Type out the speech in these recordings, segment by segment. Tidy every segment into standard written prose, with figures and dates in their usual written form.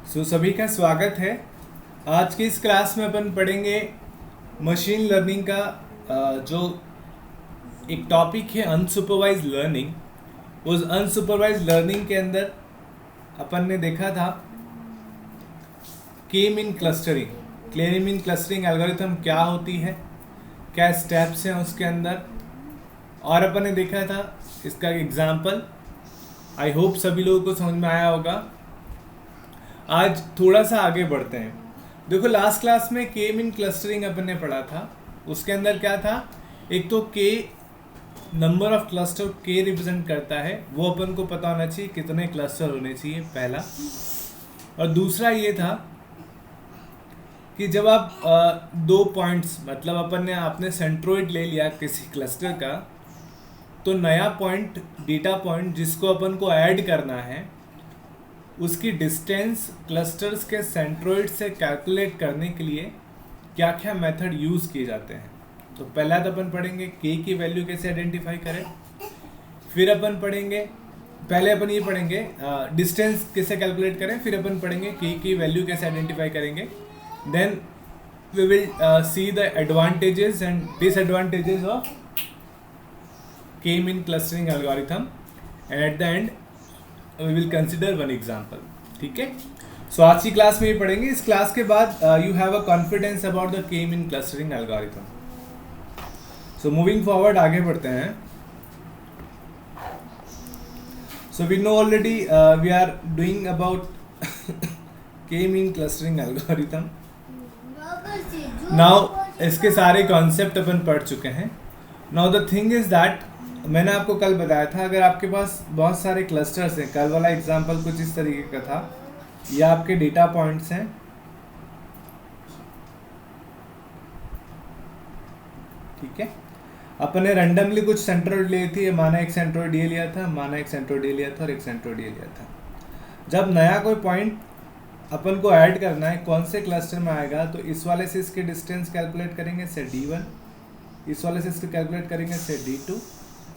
सभी का स्वागत है। आज की इस क्लास में अपन पढ़ेंगे मशीन लर्निंग का जो एक टॉपिक है अनसुपरवाइज लर्निंग। उस अनसुपरवाइज लर्निंग के अंदर अपन ने देखा था के मीन क्लस्टरिंग एल्गोरिथम क्या होती है, क्या स्टेप्स हैं उसके अंदर, और अपन ने देखा था इसका एग्जाम्पल। आई होप सभी लोगों को समझ में आया होगा। आज थोड़ा सा आगे बढ़ते हैं। देखो, लास्ट क्लास में के मीन क्लस्टरिंग अपन ने पढ़ा था। उसके अंदर क्या था, एक तो के नंबर ऑफ क्लस्टर के रिप्रेजेंट करता है, वो अपन को पता होना चाहिए कितने क्लस्टर होने चाहिए, पहला। और दूसरा ये था कि जब आप दो पॉइंट्स, मतलब अपन ने आपने सेंट्रोइड ले लिया किसी क्लस्टर का, तो नया पॉइंट, डेटा पॉइंट जिसको अपन को ऐड करना है, उसकी डिस्टेंस क्लस्टर्स के सेंट्रोइड से कैलकुलेट करने के लिए क्या क्या मेथड यूज़ किए जाते हैं। तो पहला तो अपन पढ़ेंगे के की वैल्यू कैसे आइडेंटिफाई करें। फिर अपन पढ़ेंगे, पहले अपन ये पढ़ेंगे डिस्टेंस कैसे कैलकुलेट करें। फिर अपन पढ़ेंगे के की वैल्यू कैसे आइडेंटिफाई करेंगे। Then we will see the advantages and disadvantages of K mean clustering algorithm, and at the end we will consider one example। ठीक है, सो आज की क्लास में ये पढ़ेंगे। इस क्लास के बाद you have a confidence about the k mean clustering algorithm। so moving forward, आगे बढ़ते हैं। so we know already we are doing about k mean clustering algorithm। now इसके सारे कॉन्सेप्ट अपन पढ़ चुके हैं। now the thing is that मैंने आपको कल बताया था, अगर आपके पास बहुत सारे क्लस्टर्स हैं, कल वाला एग्जांपल कुछ इस तरीके का था, ये आपके डेटा पॉइंट्स हैं। ठीक है, अपन ने रैंडमली कुछ सेंट्रोइड लिए थी, माना एक सेंट्रोइड ये लिया था, माना एक सेंट्रोइड ये लिया था और एक सेंट्रोइड ये लिया था। जब नया कोई पॉइंट अपन को ऐड करना है, कौन से क्लस्टर में आएगा, तो इस वाले से इसके डिस्टेंस कैलकुलेट करेंगे से D1, इस वाले से इसके कैलकुलेट करेंगे से D2,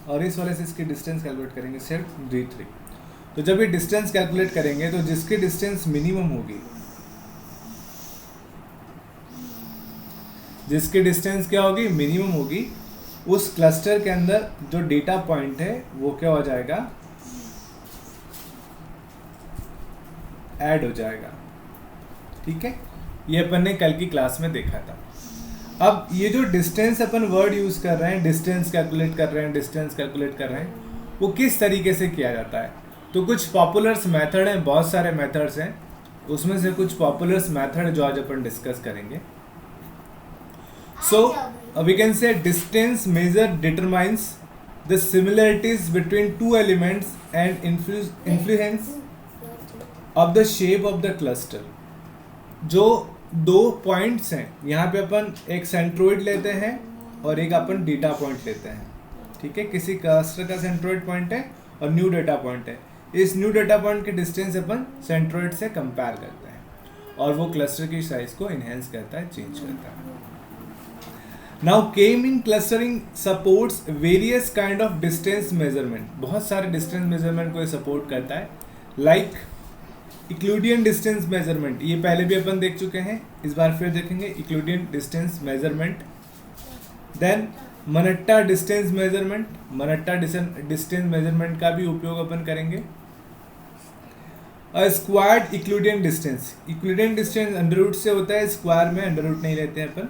और इस वाले से इसकी डिस्टेंस कैलकुलेट करेंगे सिर्फ D3। तो जब ये डिस्टेंस कैलकुलेट करेंगे तो जिसकी डिस्टेंस मिनिमम होगी, जिसकी डिस्टेंस क्या होगी, मिनिमम होगी, उस क्लस्टर के अंदर जो डेटा पॉइंट है वो क्या हो जाएगा, ऐड हो जाएगा। ठीक है, ये अपन ने कल की क्लास में देखा था। अब ये जो डिस्टेंस अपन वर्ड यूज कर रहे हैं, डिस्टेंस कैलकुलेट कर रहे हैं, वो किस तरीके से किया जाता है। तो कुछ पॉपुलर्स मेथड हैं, बहुत सारे मेथड्स हैं, उसमें से कुछ पॉपुलर्स मेथड जो आज अपन डिस्कस करेंगे। So we can say distance measure determines the similarities between two elements and influence of the shape of the cluster. जो दो पॉइंट्स हैं, यहाँ पे अपन एक सेंट्रोइड लेते हैं और एक अपन डेटा पॉइंट लेते हैं। ठीक है, किसी क्लस्टर का सेंट्रोइड पॉइंट है और न्यू डेटा पॉइंट है। इस न्यू डेटा पॉइंट की डिस्टेंस अपन सेंट्रोइड से कंपेयर करते हैं और वो क्लस्टर की साइज को इनहेंस करता है, चेंज करता है। नाउ के mean clustering supports various kind of distance measurement. बहुत सारे डिस्टेंस मेजरमेंट को ये सपोर्ट करता है, लाइक यूक्लिडियन डिस्टेंस मेजरमेंट। ये पहले भी अपन देख चुके हैं, इस बार फिर देखेंगे Euclidean distance measurement. Then Manhattan distance measurement, Manhattan distance measurement का भी उपयोग अपन करेंगे। Squared Euclidean distance, Euclidean distance under root से होता है, स्क्वायर में अंडर रूट नहीं लेते हैं अपन।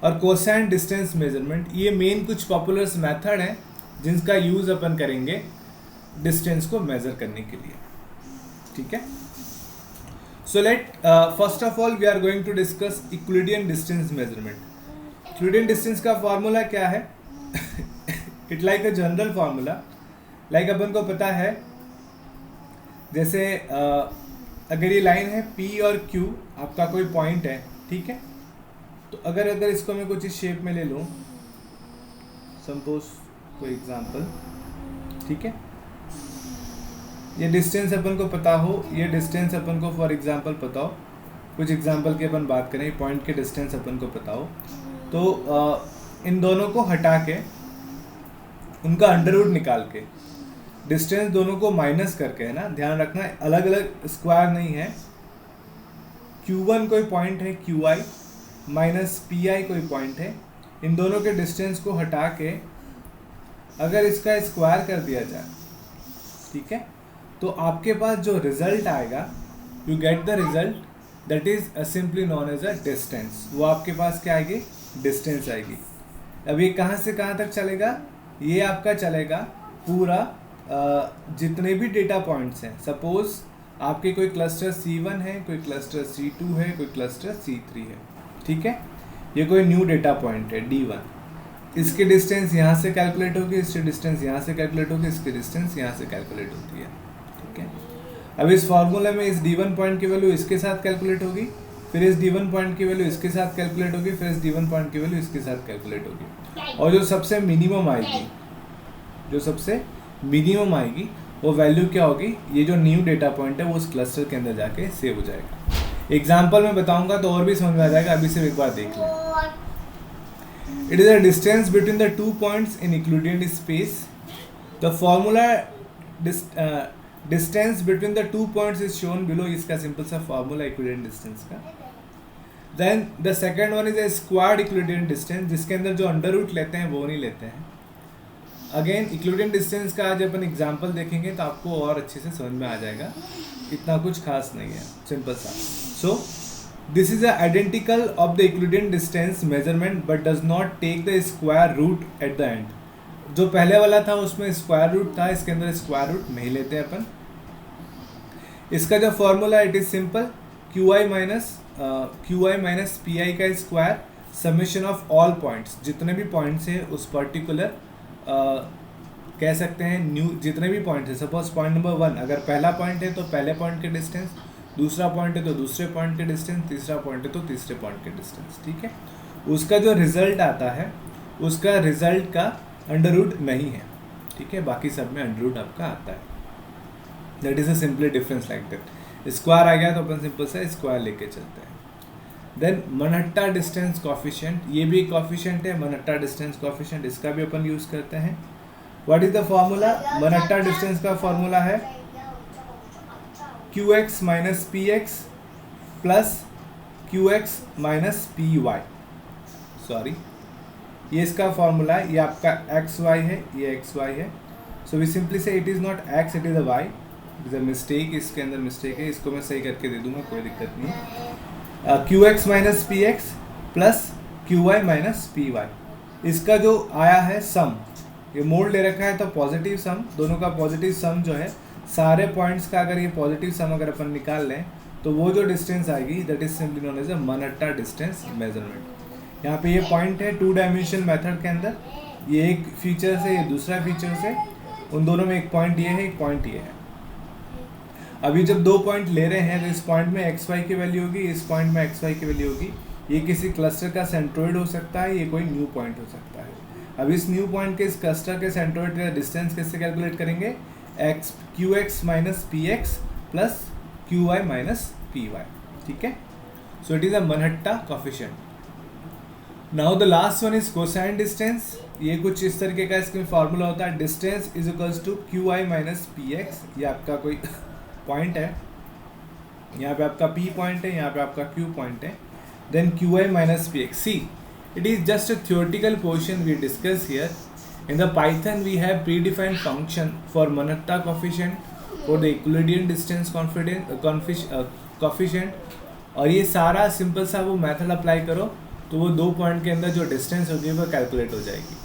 और कोसाइन डिस्टेंस मेजरमेंट, ये मेन कुछ पॉपुलर मेथड हैं जिनका यूज अपन करेंगे डिस्टेंस को मेजर करने के लिए। ठीक है, so let first of all we are going to discuss Euclidean distance measurement. Euclidean distance का फॉर्मूला क्या है? It like a general formula, like अपन को पता है, जैसे अगर ये लाइन है P और Q, आपका कोई पॉइंट है, ठीक है, तो अगर इसको मैं कुछ इस शेप में ले लूँ, सपोज कोई एग्जांपल, ठीक है, ये डिस्टेंस अपन को पता हो, ये डिस्टेंस अपन को फॉर एग्जांपल पता हो, कुछ एग्जांपल की अपन बात करें, पॉइंट के डिस्टेंस अपन को पता हो, तो इन दोनों को हटा के उनका अंडर रूट निकाल के डिस्टेंस दोनों को माइनस करके, है ना, ध्यान रखना अलग अलग स्क्वायर नहीं है, Q1 कोई पॉइंट है QI माइनस PI कोई पॉइंट है, इन दोनों के डिस्टेंस को हटा के अगर इसका स्क्वायर कर दिया जाए, ठीक है, तो आपके पास जो रिजल्ट आएगा, you get the result that is simply known as a distance. वो आपके पास क्या आएगी, डिस्टेंस आएगी। अब ये कहाँ से कहाँ तक चलेगा, ये आपका चलेगा पूरा जितने भी डेटा पॉइंट्स हैं। सपोज आपके कोई क्लस्टर C1 है, कोई क्लस्टर C2 है, कोई क्लस्टर C3 है, ठीक है, ये कोई न्यू डेटा पॉइंट है D1, इसकी डिस्टेंस यहाँ से कैलकुलेट होगी, इसकी डिस्टेंस यहाँ से कैलकुलेट होगी, इसकी डिस्टेंस यहाँ से कैलकुलेट होती है, ठीक है। अब इस फार्मूले में इस D1 पॉइंट की वैल्यू इसके साथ कैलकुलेट होगी, फिर इस D1 पॉइंट की वैल्यू इसके साथ कैलकुलेट होगी, फिर इस D1 पॉइंट की वैल्यू इसके साथ कैलकुलेट होगी, और जो सबसे मिनिमम आएगी, जो सबसे मिनिमम आएगी वो वैल्यू क्या होगी, ये जो न्यू डेटा पॉइंट है वो उस क्लस्टर के अंदर जाके सेव हो जाएगा। एग्जांपल में बताऊंगा तो और भी समझ में आ जाएगा, अभी सिर्फ एक बार देख लें। It is a distance between the two points in Euclidean space. The formula distance between the two points is shown below. इसका सिंपल सा फॉर्मूला यूक्लिडियन डिस्टेंस का। Then the second one is a squared Euclidean distance, जिसके अंदर जो under root लेते हैं वो नहीं लेते हैं। अगेन यूक्लिडियन डिस्टेंस का आज अपन एग्जांपल देखेंगे तो आपको और अच्छे से समझ में आ जाएगा, इतना कुछ खास नहीं है, सिंपल सा। So this is identical of the Euclidean distance measurement but does not take the square root at the end. जो पहले वाला था उसमें स्क्वायर रूट था, इसके अंदर स्क्वायर रूट नहीं लेते अपन। इसका जो formula it is simple, QI minus PI का square summation of all points, जितने भी पॉइंट्स हैं उस पर्टिकुलर कह सकते हैं न्यू जितने भी पॉइंट है। सपोज पॉइंट नंबर 1 अगर पहला पॉइंट है तो पहले पॉइंट के डिस्टेंस, दूसरा पॉइंट है तो दूसरे पॉइंट के डिस्टेंस, तीसरा पॉइंट है तो तीसरे पॉइंट के डिस्टेंस, ठीक है। उसका जो रिजल्ट आता है उसका रिजल्ट का अंडर रूट नहीं है, ठीक है, बाकी सब में अंडर रूट आपका आता है। That is a simply difference like that. Square आ गया तो अपन सिंपल से स्क्वायर लेके चलते हैं। देन मनहट्टा डिस्टेंस कॉफिशिएंट, ये भी एक कॉफिशिएंट है मनहट्टा डिस्टेंस कॉफिशिएंट, इसका भी अपन यूज करते हैं। What is the formula, Manhattan distance का फॉर्मूला है QX minus PX plus QX minus PY, sorry ये इसका फॉर्मूला है, ये आपका XY है, ये XY है। सो वी सिंपली से it is not X, it is a Y, it is a mistake, इसके अंदर मिस्टेक है, इसको मैं सही करके दे दूंगा, कोई दिक्कत नहीं है। QX minus PX plus QY minus PY, इसका जो आया है सम, ये मोड ले रखा है तो पॉजिटिव सम, दोनों का पॉजिटिव सम जो है सारे पॉइंट्स का, अगर ये पॉजिटिव सम अगर अपन निकाल लें तो वो जो डिस्टेंस आएगी that is simply known as a Manhattan distance measurement. यहाँ पे ये पॉइंट है 2 डायमेंशन मेथड के अंदर, ये एक फीचर से, ये दूसरा फीचर से, उन दोनों में एक पॉइंट ये है, एक पॉइंट ये है। अभी जब 2 पॉइंट ले रहे हैं तो इस पॉइंट में XY की वैल्यू होगी, इस पॉइंट में XY की वैल्यू होगी। ये किसी क्लस्टर का सेंट्रोइड हो सकता है, ये कोई न्यू पॉइंट हो सकता है। अब इस न्यू पॉइंट के इस क्लस्टर के सेंट्रोइड का डिस्टेंस कैसे कैलकुलेट करेंगे, QX minus PX plus QY minus PY, ठीक है। So it is a Manhattan coefficient. Now the last one is cosine distance. ये कुछ इस तरीके का इसका फॉर्मूला होता है, distance is equals to QI minus PX। ये आपका कोई पॉइंट है, यहाँ पे आपका P पॉइंट है, यहाँ पे आपका Q पॉइंट है, then QI minus PX। See it is just a theoretical portion we discuss here. In the Python we have predefined function for Manhatta coefficient, for the Euclidean distance coefficient, और ये सारा simple सा वो method apply करो तो वो 2 point के अंदर जो डिस्टेंस होगी वो कैलकुलेट हो जाएगी,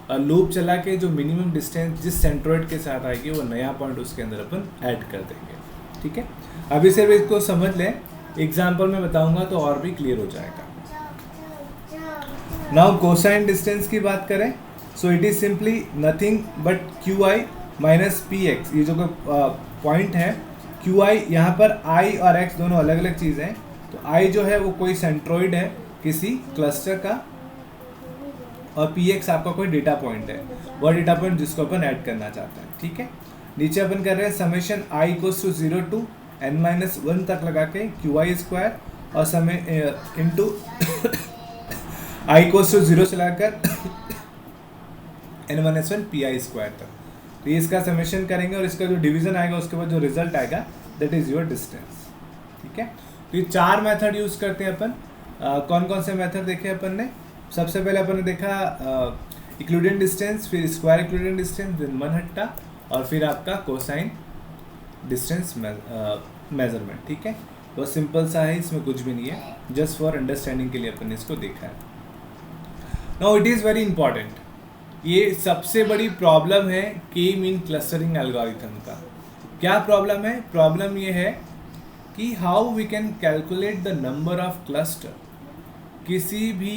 और लूप चला के जो मिनिमम डिस्टेंस जिस सेंट्रोइड के साथ आएगी वो नया पॉइंट उसके अंदर अपन ऐड कर देंगे, ठीक है। अभी सिर्फ इसको समझ लें, एग्जाम्पल में बताऊंगा तो और भी क्लियर हो जाएगा। नाउ कोसाइन डिस्टेंस की बात करें, सो it is simply nothing but QI minus PX। ये जो पॉइंट है QI, यहाँ पर I और X दोनों अलग अलग चीज़ें हैं, तो I जो है वो कोई सेंट्रोइड है किसी क्लस्टर का, और PX आपका कोई डेटा पॉइंट है, वह डेटा पॉइंट जिसको अपन ऐड करना चाहते हैं, ठीक है। नीचे अपन कर रहे हैं summation I equals to 0 to n-1 तक लगा के QI स्क्वायर, और समय इंटू I इक्वल्स टू 0 से लगाकर n-1 PI स्क्वायर तक। तो ये इसका समेशन करेंगे और इसका जो डिवीजन आएगा उसके बाद जो रिजल्ट आएगा दैट इज योर डिस्टेंस, ठीक है। तो ये 4 मेथड यूज करते हैं अपन। कौन कौन से मेथड देखे अपन ने? सबसे पहले अपन ने देखा इक्लूडेंट डिस्टेंस, फिर स्क्वायर इक्लूडेंट डिस्टेंस, फिर मनहट्टा, और फिर आपका कोसाइन डिस्टेंस मेजरमेंट। ठीक है, बहुत सिंपल सा है, इसमें कुछ भी नहीं है, जस्ट फॉर अंडरस्टैंडिंग के लिए अपन ने इसको देखा है। Now it is very important, ये सबसे बड़ी प्रॉब्लम है के मीन क्लस्टरिंग एल्गोरिथम का। क्या प्रॉब्लम है? प्रॉब्लम ये है कि how we can calculate the number of cluster. किसी भी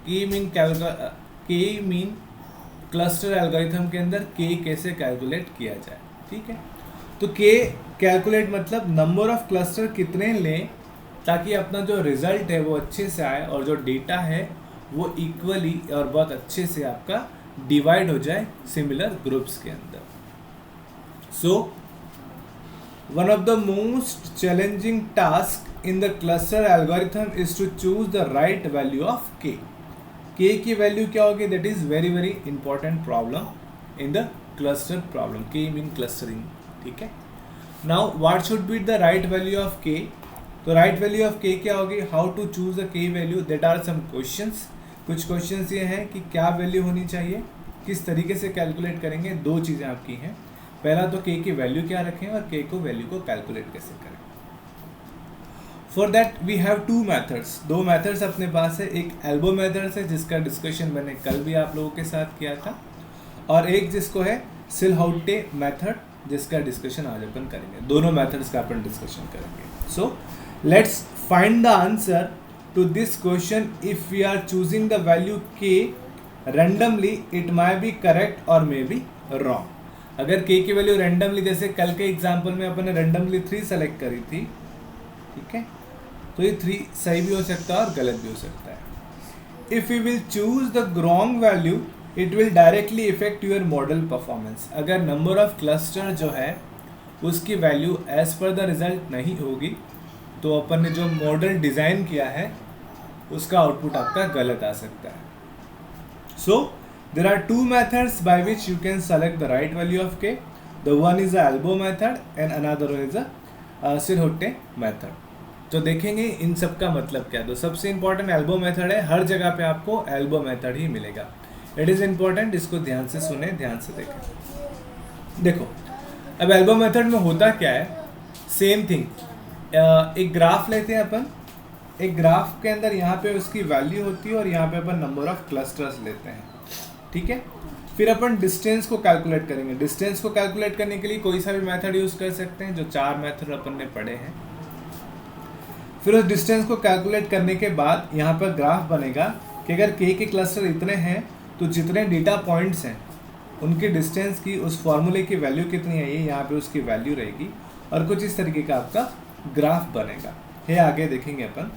के मीन क्लस्टर एल्गोरिथम के अंदर के कैसे कैलकुलेट किया जाए। ठीक है, तो के कैलकुलेट मतलब नंबर ऑफ क्लस्टर कितने लें ताकि अपना जो रिजल्ट है वो अच्छे से आए और जो डेटा है वो इक्वली और बहुत अच्छे से आपका डिवाइड हो जाए सिमिलर ग्रुप्स के अंदर। So one of the most challenging task in the cluster algorithm is to choose the right value of k की वैल्यू क्या होगी? That is very very important problem in the cluster problem, k mean clustering. ठीक है, now what should be the right value of k? तो right value of k क्या होगी? How to choose the k value? That are some questions. कुछ questions ये हैं कि क्या वैल्यू होनी चाहिए, किस तरीके से कैलकुलेट करेंगे। दो चीज़ें आपकी हैं, पहला तो के की वैल्यू क्या रखें और के को वैल्यू को कैलकुलेट कैसे करें। For that we have two methods, दो मेथड्स अपने पास है। एक एल्बो मेथड है जिसका डिस्कशन मैंने कल भी आप लोगों के साथ किया था, और एक जिसको है सिलहाउटे मेथड जिसका डिस्कशन आज अपन करेंगे। दोनों मेथड्स का अपन डिस्कशन करेंगे। So let's find the answer to this question. If we are choosing the value k randomly, it might be correct or may be wrong. अगर k की वैल्यू randomly, जैसे कल के एग्जाम्पल में अपन ने randomly 3 सेलेक्ट करी थी, ठीक है, तो ये 3 सही भी हो सकता है और गलत भी हो सकता है। If we will choose the wrong value, it will directly affect your model performance. अगर number of cluster जो है उसकी value as per the result नहीं होगी तो अपन ने जो मॉडल डिज़ाइन किया है उसका आउटपुट आपका गलत आ सकता है। So there are two methods by which you can select the right value of K. The one is a elbow method and another is a silhouette method. तो देखेंगे इन सब का मतलब क्या है। तो सबसे इंपॉर्टेंट एल्बो मेथड है, हर जगह पे आपको एल्बो मेथड ही मिलेगा। इट इज़ इंपॉर्टेंट, इसको ध्यान से सुने, ध्यान से देखें। देखो अब एल्बो मेथड में होता क्या है, सेम थिंग, एक ग्राफ लेते हैं अपन, एक ग्राफ के अंदर यहाँ पे उसकी वैल्यू होती है और यहाँ पे अपन नंबर ऑफ क्लस्टर्स लेते हैं। ठीक है, फिर अपन डिस्टेंस को कैलकुलेट करेंगे। डिस्टेंस को कैलकुलेट करने के लिए कोई सा भी मेथड यूज़ कर सकते हैं, जो 4 मेथड अपन ने पढ़े हैं। फिर उस डिस्टेंस को कैलकुलेट करने के बाद यहाँ पर ग्राफ बनेगा कि अगर के क्लस्टर इतने हैं तो जितने डेटा पॉइंट्स हैं उनकी डिस्टेंस की उस फॉर्मूले की वैल्यू कितनी है, ये यहाँ पे उसकी वैल्यू रहेगी और कुछ इस तरीके का आपका ग्राफ बनेगा। ये आगे देखेंगे अपन।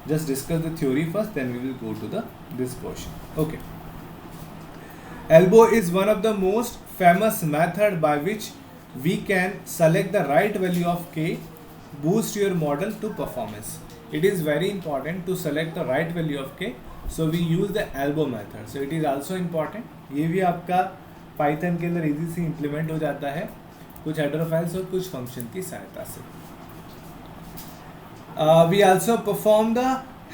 Just discuss the theory first, then we will go to the this portion. Okay, elbow is one of the most famous method by which we can select the right value of K, boost your model to performance. It is very important to select the right value of k, so we use the elbow method. So it is also important. ये भी आपका Python के अंदर easy से implement हो जाता है कुछ header files और कुछ function की सहायता से। We also perform the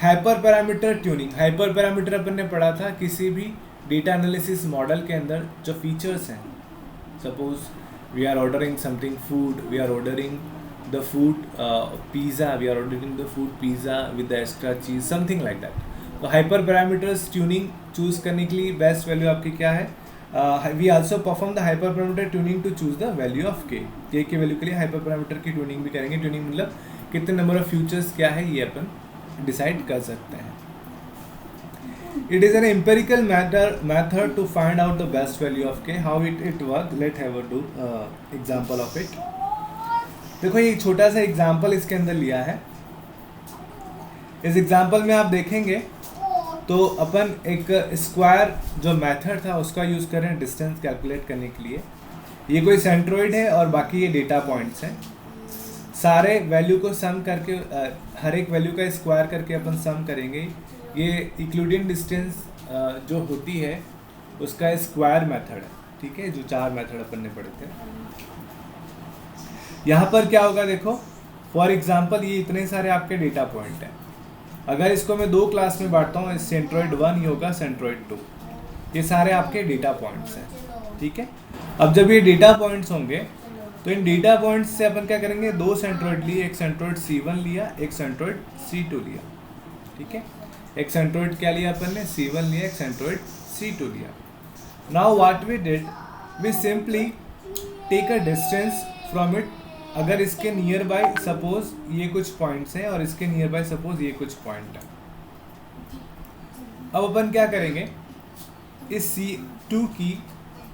hyperparameter tuning. Hyperparameter अपन ने पढ़ा था किसी भी data analysis model के अंदर जो features हैं, suppose we are ordering something food, we are ordering the food pizza, we are ordering the food pizza with the extra cheese, something like that. तो हाइपर पैरामीटर्स ट्यूनिंग चूज करने के लिए best value आपकी क्या है? We also perform the hyper parameter tuning to choose the value of k की value के लिए हाइपर पैरामीटर की ट्यूनिंग भी करेंगे। ट्यूनिंग मतलब कितने नंबर ऑफ फ्यूचर्स क्या है ये अपन डिसाइड कर सकते हैं। It is an empirical method to find out the best value of K. How it work, let have a do example of it. देखो ये छोटा सा एग्जाम्पल इसके अंदर लिया है। इस एग्जाम्पल में आप देखेंगे तो अपन एक स्क्वायर जो मेथड था उसका यूज़ कर रहे हैं डिस्टेंस कैलकुलेट करने के लिए। ये कोई सेंट्रोइड है और बाकी ये डेटा पॉइंट्स हैं। सारे वैल्यू को सम करके हर एक वैल्यू का स्क्वायर करके अपन सम करेंगे। ये इंक्लूडिंग डिस्टेंस जो होती है उसका स्क्वायर मेथड है। ठीक है, जो 4 मेथड अपन ने पढ़े थे। यहाँ पर क्या होगा देखो, फॉर एग्जांपल ये इतने सारे आपके डेटा पॉइंट हैं। अगर इसको मैं दो क्लास में बांटता हूँ, सेंट्रोइड 1 ये होगा, सेंट्रोइड 2, ये सारे आपके डेटा पॉइंट्स हैं, ठीक है। अब जब ये डेटा पॉइंट्स होंगे तो इन डेटा पॉइंट्स से अपन क्या करेंगे, दो सेंट्रोइड लिए, एक सेंट्रोइड C1 लिया, एक सेंट्रोइड C2 लिया, ठीक है। एक सेंट्रोइड क्या लिया अपन ने, C1 लिया, एक सेंट्रोइड C2 लिया। Now what we did, we simply take a distance from it. अगर इसके नियर बाय सपोज ये कुछ पॉइंट्स हैं और इसके नियर बाय सपोज ये कुछ पॉइंट है, अब अपन क्या करेंगे, इस C2 की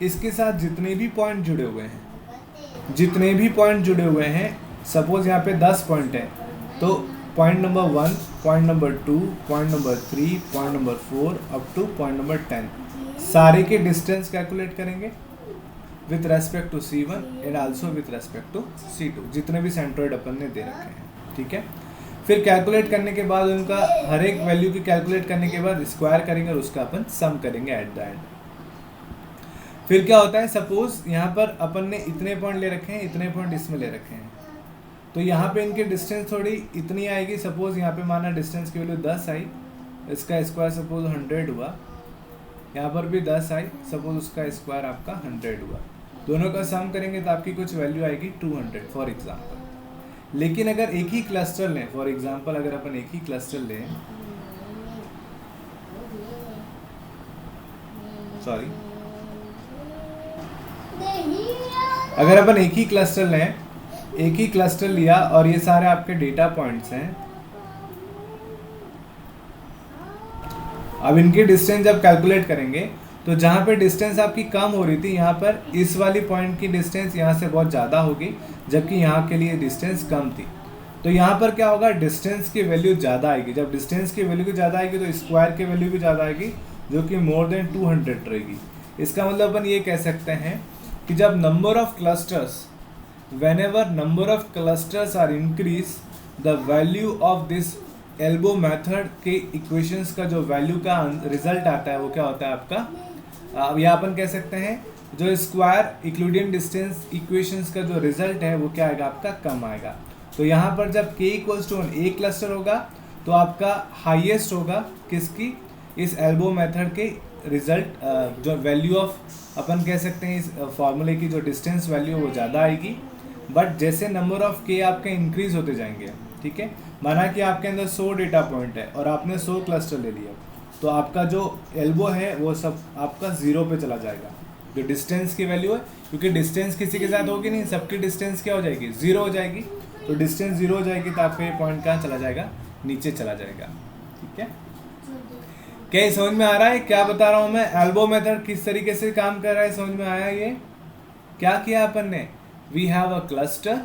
इसके साथ जितने भी पॉइंट जुड़े हुए हैं, जितने भी पॉइंट जुड़े हुए हैं, सपोज यहाँ पे 10 पॉइंट है, तो point number 1, point number 2, point number 3, point number 4 up to point number 10, सारे के डिस्टेंस कैलकुलेट करेंगे with respect to C1 and also with respect to C2, जितने भी सेंट्रोइड अपन ने दे रखे हैं, ठीक है। फिर कैलकुलेट करने के बाद उनका हर एक वैल्यू की कैलकुलेट करने के बाद स्क्वायर करेंगे और उसका अपन सम करेंगे एट द एंड। फिर क्या होता है, सपोज यहाँ पर अपन ने इतने पॉइंट ले रखे हैं, इतने पॉइंट इसमें ले रखे हैं, तो यहाँ पे इनके डिस्टेंस थोड़ी इतनी आएगी। सपोज यहाँ पे माना डिस्टेंस की वैल्यू 10 आई, इसका स्क्वायर सपोज 100 हुआ, यहाँ पर भी 10 आई, सपोज उसका स्क्वायर आपका 100 हुआ, दोनों का सम करेंगे तो आपकी कुछ वैल्यू आएगी 200 फॉर एग्जाम्पल। लेकिन अगर एक ही क्लस्टर लें, फॉर एग्जाम्पल अगर अपन एक ही क्लस्टर लें, सॉरी, अगर अपन एक ही क्लस्टर लें, एक ही क्लस्टर लिया और ये सारे आपके डेटा पॉइंट्स हैं, अब इनके डिस्टेंस जब कैलकुलेट करेंगे तो जहाँ पे डिस्टेंस आपकी कम हो रही थी, यहाँ पर इस वाली पॉइंट की डिस्टेंस यहाँ से बहुत ज़्यादा होगी, जबकि यहाँ के लिए डिस्टेंस कम थी। तो यहाँ पर क्या होगा, डिस्टेंस की वैल्यू ज़्यादा आएगी। जब डिस्टेंस की वैल्यू ज़्यादा आएगी तो स्क्वायर की वैल्यू भी ज़्यादा आएगी, जो कि मोर देन 200 रहेगी। इसका मतलब अपन ये कह सकते हैं कि जब number of clusters, whenever number of clusters are increase, the value of this elbow method के इक्वेशंस का जो वैल्यू का रिजल्ट आता है वो क्या होता है आपका, या अपन कह सकते हैं जो स्क्वायर इक्लूडियन डिस्टेंस इक्वेशंस का जो रिजल्ट है वो क्या आएगा आपका, कम आएगा। तो यहाँ पर जब k इक्वल्स टू 1 एक क्लस्टर होगा तो आपका हाईएस्ट होगा किसकी, इस एल्बो मेथड के रिजल्ट, जो वैल्यू ऑफ अपन कह सकते हैं इस फॉर्मूले की जो डिस्टेंस वैल्यू वो ज़्यादा आएगी। बट जैसे नंबर ऑफ के आपके इंक्रीज होते जाएंगे, ठीक है, माना कि आपके अंदर 100 डेटा पॉइंट है और आपने 100 क्लस्टर ले लिया, तो आपका जो एल्बो है वो सब आपका 0 पे चला जाएगा, जो डिस्टेंस की वैल्यू है, क्योंकि डिस्टेंस किसी के साथ होगी नहीं, सबकी डिस्टेंस क्या हो जाएगी, 0 हो जाएगी। तो डिस्टेंस 0 हो जाएगी तो आपका ये पॉइंट कहाँ चला जाएगा, नीचे चला जाएगा, ठीक है। क्या ये समझ में आ रहा है क्या बता रहा हूँ मैं, एल्बो मेथड किस तरीके से काम कर रहा है, समझ में आया। ये क्या किया अपन ने, we have a cluster,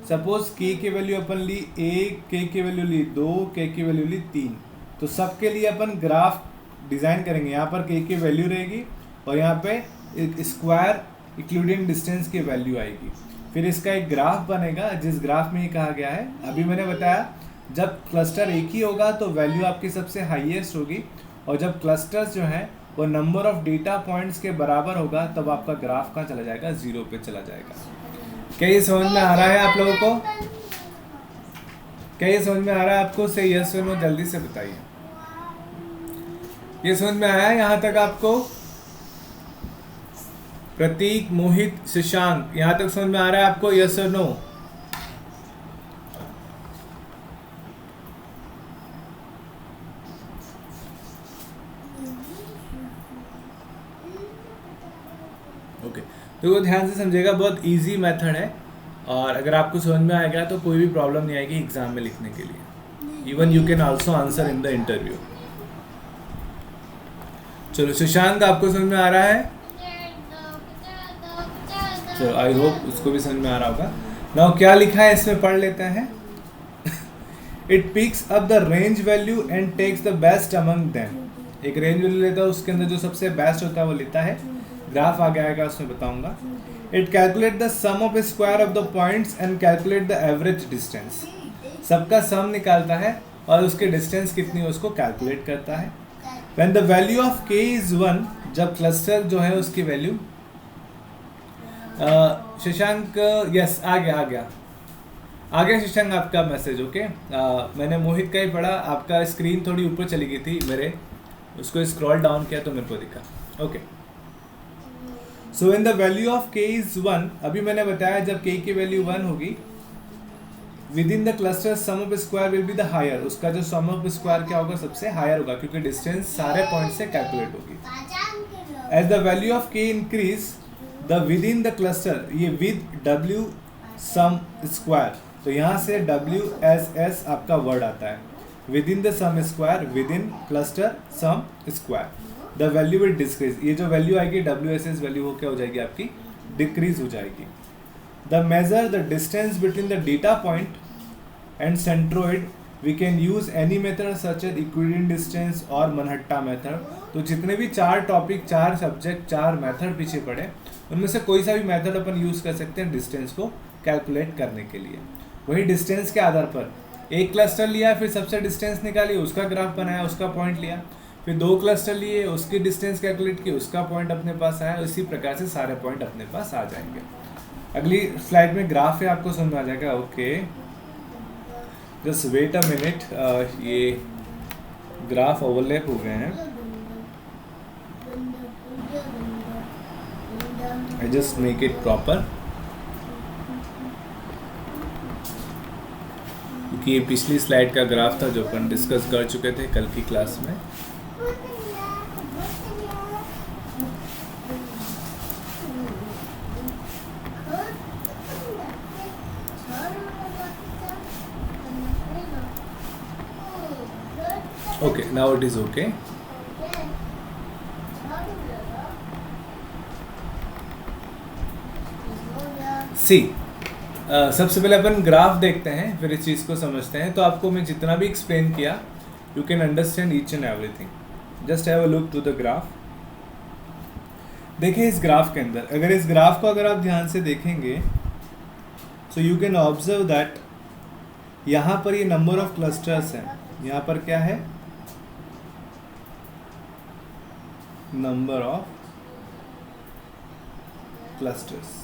suppose k की वैल्यू अपन ली 1, k की वैल्यू ली 2, k की वैल्यू ली 3, तो सबके लिए अपन ग्राफ डिज़ाइन करेंगे। यहाँ पर k की वैल्यू रहेगी और यहाँ पे एक स्क्वायर इंक्लूडिंग डिस्टेंस की वैल्यू आएगी। फिर इसका एक ग्राफ बनेगा, जिस ग्राफ में ये कहा गया है, अभी मैंने बताया जब क्लस्टर एक ही होगा तो वैल्यू आपकी सबसे हाईएस्ट होगी, और जब क्लस्टर्स जो हैं वो नंबर ऑफ डेटा पॉइंट्स के बराबर होगा तब आपका ग्राफ कहाँ चला जाएगा, 0 पे चला जाएगा। क्या ये समझ में आ रहा है आप लोगों को, क्या ये समझ में आ रहा है आपको, से यस और नो जल्दी से बताइए। ये समझ में आया यहाँ तक आपको, प्रतीक, मोहित, शशांक, यहाँ तक समझ में आ रहा है आपको, यस और नो। ओके, तो वो ध्यान से समझेगा, बहुत इजी मेथड है, और अगर आपको समझ में आएगा तो कोई भी प्रॉब्लम नहीं आएगी एग्जाम में लिखने के लिए। Even you can also answer in the interview. चलो शशांक, आपको समझ में आ रहा है, चलो आई होप उसको भी समझ में आ रहा होगा। नाउ क्या लिखा है इसमें पढ़ लेते हैं। It picks up the range value and takes the best among them. एक रेंज वैल्यू लेता है, उसके अंदर जो सबसे बेस्ट होता है वो लेता है। ग्राफ आगे आएगा उसमें बताऊंगा। It calculate the sum of square of the points and calculate the average distance. सबका सम निकालता है और उसके डिस्टेंस कितनी है उसको कैलकुलेट करता है। When the value of k is 1, जब क्लस्टर जो है उसकी वैल्यू, शशांक यस आ गया, आ गया शशांक आपका मैसेज, ओके। मैंने मोहित का ही पढ़ा, आपका स्क्रीन थोड़ी ऊपर चली गई थी मेरे, उसको स्क्रॉल डाउन किया तो मेरे को दिखा, okay. So when the value of k is 1, अभी मैंने बताया जब k की वैल्यू 1 होगी, within the cluster sum of square will be the higher, उसका जो सम ऑफ स्क्वायर क्या होगा, सबसे हायर होगा, क्योंकि डिस्टेंस सारे पॉइंट से कैलकुलेट होगी। As the value of k increase the within the cluster, ये विद w सम स्क्वायर, तो यहाँ से WSS आपका वर्ड आता है, within the sum square, within cluster sum square, the value will decrease, ये जो value आएगी WSS वैल्यू वो क्या हो जाएगी आपकी, डिक्रीज हो जाएगी। The measure the distance between the data point and centroid, we can use any method such as Euclidean distance और मनहट्टा मेथड। तो जितने भी 4 टॉपिक, 4 सब्जेक्ट, 4 मेथड पीछे पड़े, उनमें से कोई सा भी मेथड अपन यूज कर सकते हैं डिस्टेंस को कैलकुलेट करने के लिए। वही डिस्टेंस के आधार पर एक क्लस्टर लिया, फिर सबसे डिस्टेंस निकाली, उसका ग्राफ बनाया, उसका पॉइंट लिया, फिर 2 क्लस्टर लिए, उसकी डिस्टेंस कैलकुलेट की, उसका पॉइंट अपने पास आया, इसी प्रकार से सारे पॉइंट अपने पास आ जाएंगे। अगली स्लाइड में ग्राफ है, आपको समझ में आ जाएगा, okay. Just wait a minute, ये ग्राफ ओवरलैप हो गए हैं, I just make it proper, क्योंकि ये पिछली स्लाइड का ग्राफ था जो अपन डिस्कस कर चुके थे कल की क्लास में। Okay, now it is okay. See सबसे पहले अपन ग्राफ देखते हैं, फिर इस चीज़ को समझते हैं। तो आपको मैं जितना भी एक्सप्लेन किया, you can understand each and everything. Just have a look to the graph. देखिए इस ग्राफ के अंदर, अगर इस ग्राफ को अगर आप ध्यान से देखेंगे, so you can observe that यहाँ पर ये नंबर ऑफ क्लस्टर्स हैं, यहाँ पर क्या है, नंबर ऑफ क्लस्टर्स।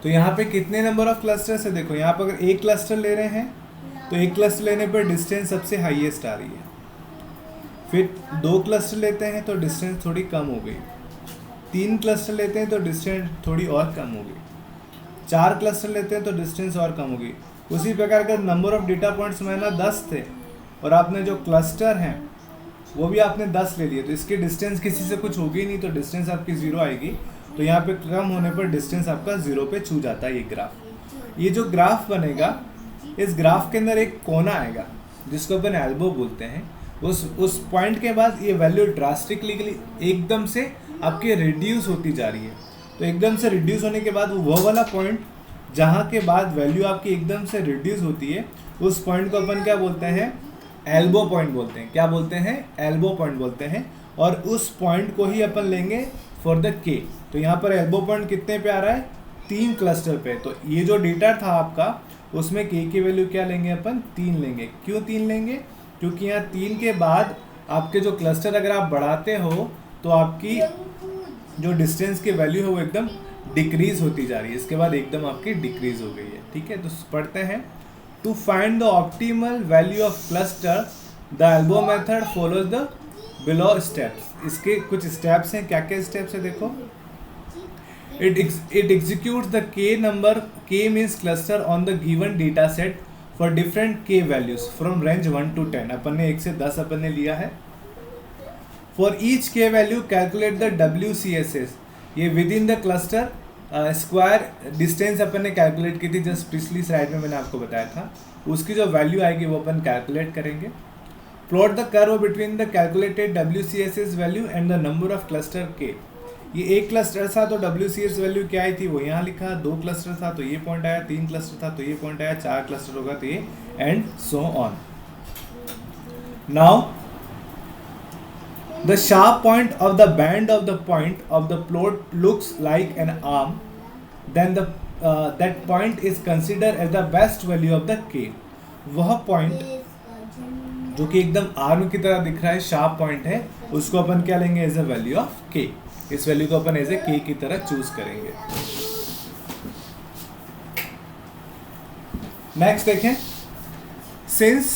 तो यहाँ पे कितने नंबर ऑफ क्लस्टर्स है, देखो यहाँ पर अगर एक क्लस्टर ले रहे हैं तो एक क्लस्टर लेने पर डिस्टेंस सबसे हाईएस्ट आ रही है, फिर 2 क्लस्टर लेते हैं तो डिस्टेंस थोड़ी कम हो गई, 3 क्लस्टर लेते हैं तो डिस्टेंस थोड़ी और कम हो गई, 4 क्लस्टर लेते हैं तो डिस्टेंस और कम हो गई। उसी प्रकार का नंबर ऑफ डेटा पॉइंट्स मैंने 10 थे और आपने जो क्लस्टर हैं वो भी आपने 10 ले लिए, तो इसकी डिस्टेंस किसी से कुछ होगी नहीं, तो डिस्टेंस आपकी 0 आएगी। तो यहाँ पे कम होने पर डिस्टेंस आपका 0 पे छू जाता है ये ग्राफ। ये जो ग्राफ बनेगा, इस ग्राफ के अंदर एक कोना आएगा जिसको अपन एल्बो बोलते हैं। उस पॉइंट के बाद ये वैल्यू ड्रास्टिकली एकदम से आपके रिड्यूस होती जा रही है। तो एकदम से रिड्यूस होने के बाद वो वाला पॉइंट जहाँ के बाद वैल्यू आपकी एकदम से रिड्यूस होती है, उस पॉइंट को अपन क्या बोलते हैं, एल्बो पॉइंट बोलते हैं। क्या बोलते हैं, एल्बो पॉइंट बोलते हैं। और उस पॉइंट को ही अपन लेंगे फॉर द के। तो यहाँ पर एल्बो पॉइंट कितने पे आ रहा है, 3 क्लस्टर पे। तो ये जो डेटा था आपका, उसमें के की वैल्यू क्या लेंगे अपन, 3 लेंगे। क्यों 3 लेंगे, क्योंकि यहाँ 3 के बाद आपके जो क्लस्टर अगर आप बढ़ाते हो तो आपकी जो डिस्टेंस की वैल्यू है वो एकदम डिक्रीज होती जा रही है, इसके बाद एकदम आपकी डिक्रीज हो गई है। ठीक है, तो पढ़ते हैं। To find the optimal value of cluster, the elbow method follows the below steps. इसके कुछ स्टेप्स हैं। क्या क्या स्टेप्स है, देखो। It executes the k number, k means cluster on the given data set for different k values from range 1 to 10। अपन ने 1 से 10 अपन ने लिया है। For each k value calculate the WCSS, ये within the cluster square distance अपन ने calculate की थी, जस्ट पिछली स्लाइड में मैंने आपको बताया था। उसकी जो वैल्यू आएगी वो अपन कैलकुलेट करेंगे। Plot the curve between the calculated WCSS value and the number of cluster k। ये एक क्लस्टर था तो WCS वैल्यू क्या आई थी वो यहाँ लिखा, 2 क्लस्टर था तो ये पॉइंट आया, 3 क्लस्टर था तो ये पॉइंट आया, 4 क्लस्टर होगा तो ये, and so on. Now the sharp point of the bend of the point of the plot looks like an arm, then that point is consider as the best value of the k। वह पॉइंट जो कि एकदम arm की तरह दिख रहा है, शार्प पॉइंट है, उसको अपन क्या लेंगे, as a value of k। इस वैल्यू को अपन एज ए k की तरह चूज करेंगे। नेक्स्ट देखें, since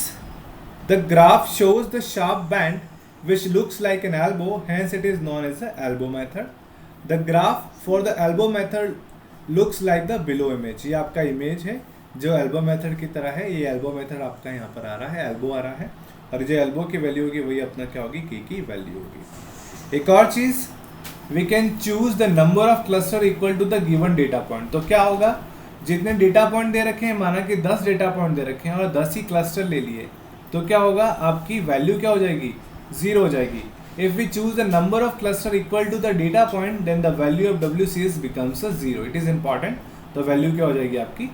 the graph shows the sharp band which looks like an elbow, hence it is known as the elbow method. The graph for the elbow method looks like the below image. ये आपका image है जो elbow method की तरह है, ये elbow method आपका यहाँ पर आ रहा है, एल्बो आ रहा है, और जो एल्बो की वैल्यू होगी वही अपना क्या होगी, के की वैल्यू होगी। एक और चीज़, we can choose the number of cluster equal to the given data point. तो क्या होगा, जितने डेटा पॉइंट दे रखे हैं, माना कि 10 डेटा पॉइंट दे रखे हैं और 10 ही क्लस्टर ले लिए, तो क्या होगा, आपकी वैल्यू क्या हो जाएगी, 0 हो जाएगी। If we choose the number of cluster equal to the data point, then the value of WCS becomes a 0. It is important. तो वैल्यू क्या हो जाएगी आपकी,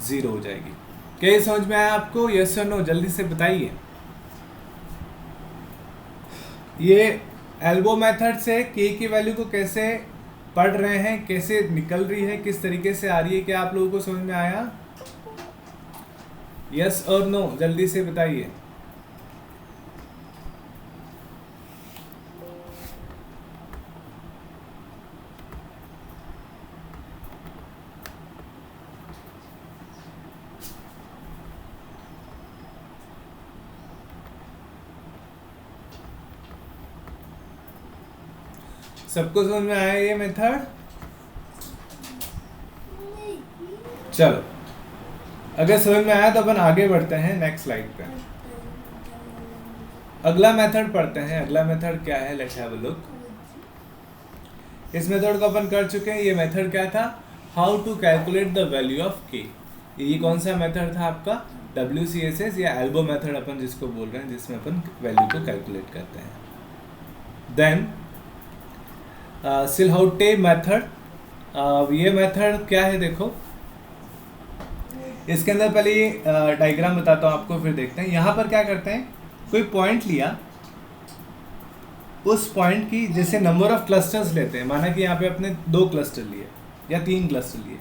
0 हो जाएगी। क्या ये समझ में आया आपको, यस और नो, जल्दी से बताइए। ये एल्बो मेथड से के की वैल्यू को कैसे पढ़ रहे हैं, कैसे निकल रही है, किस तरीके से आ रही है, क्या आप लोगों को समझ में आया, यस और नो, जल्दी से बताइए। सबको समझ में आया ये मेथड? चलो, अगर समझ में आया तो अपन आगे बढ़ते हैं नेक्स्ट स्लाइड पे। अगला मेथड पढ़ते हैं। अगला मेथड क्या है, लेट्स हैव अ लुक। इस मेथड को अपन कर चुके हैं। ये मेथड क्या था, how to calculate the value of k. ये कौन सा मेथड था आपका, WCSS या एल्बो मेथड अपन जिसको बोल रहे हैं, जिसमें अपन वैल्यू को कैलकुलेट करते हैं। देन सिलहौटे मेथड, ये मेथड क्या है, देखो इसके अंदर पहले ये डायग्राम बताता हूँ आपको, फिर देखते हैं। यहाँ पर क्या करते हैं, कोई पॉइंट लिया, उस पॉइंट की जैसे नंबर ऑफ क्लस्टर्स लेते हैं, माना कि यहाँ पे अपने 2 क्लस्टर लिए या 3 क्लस्टर लिए,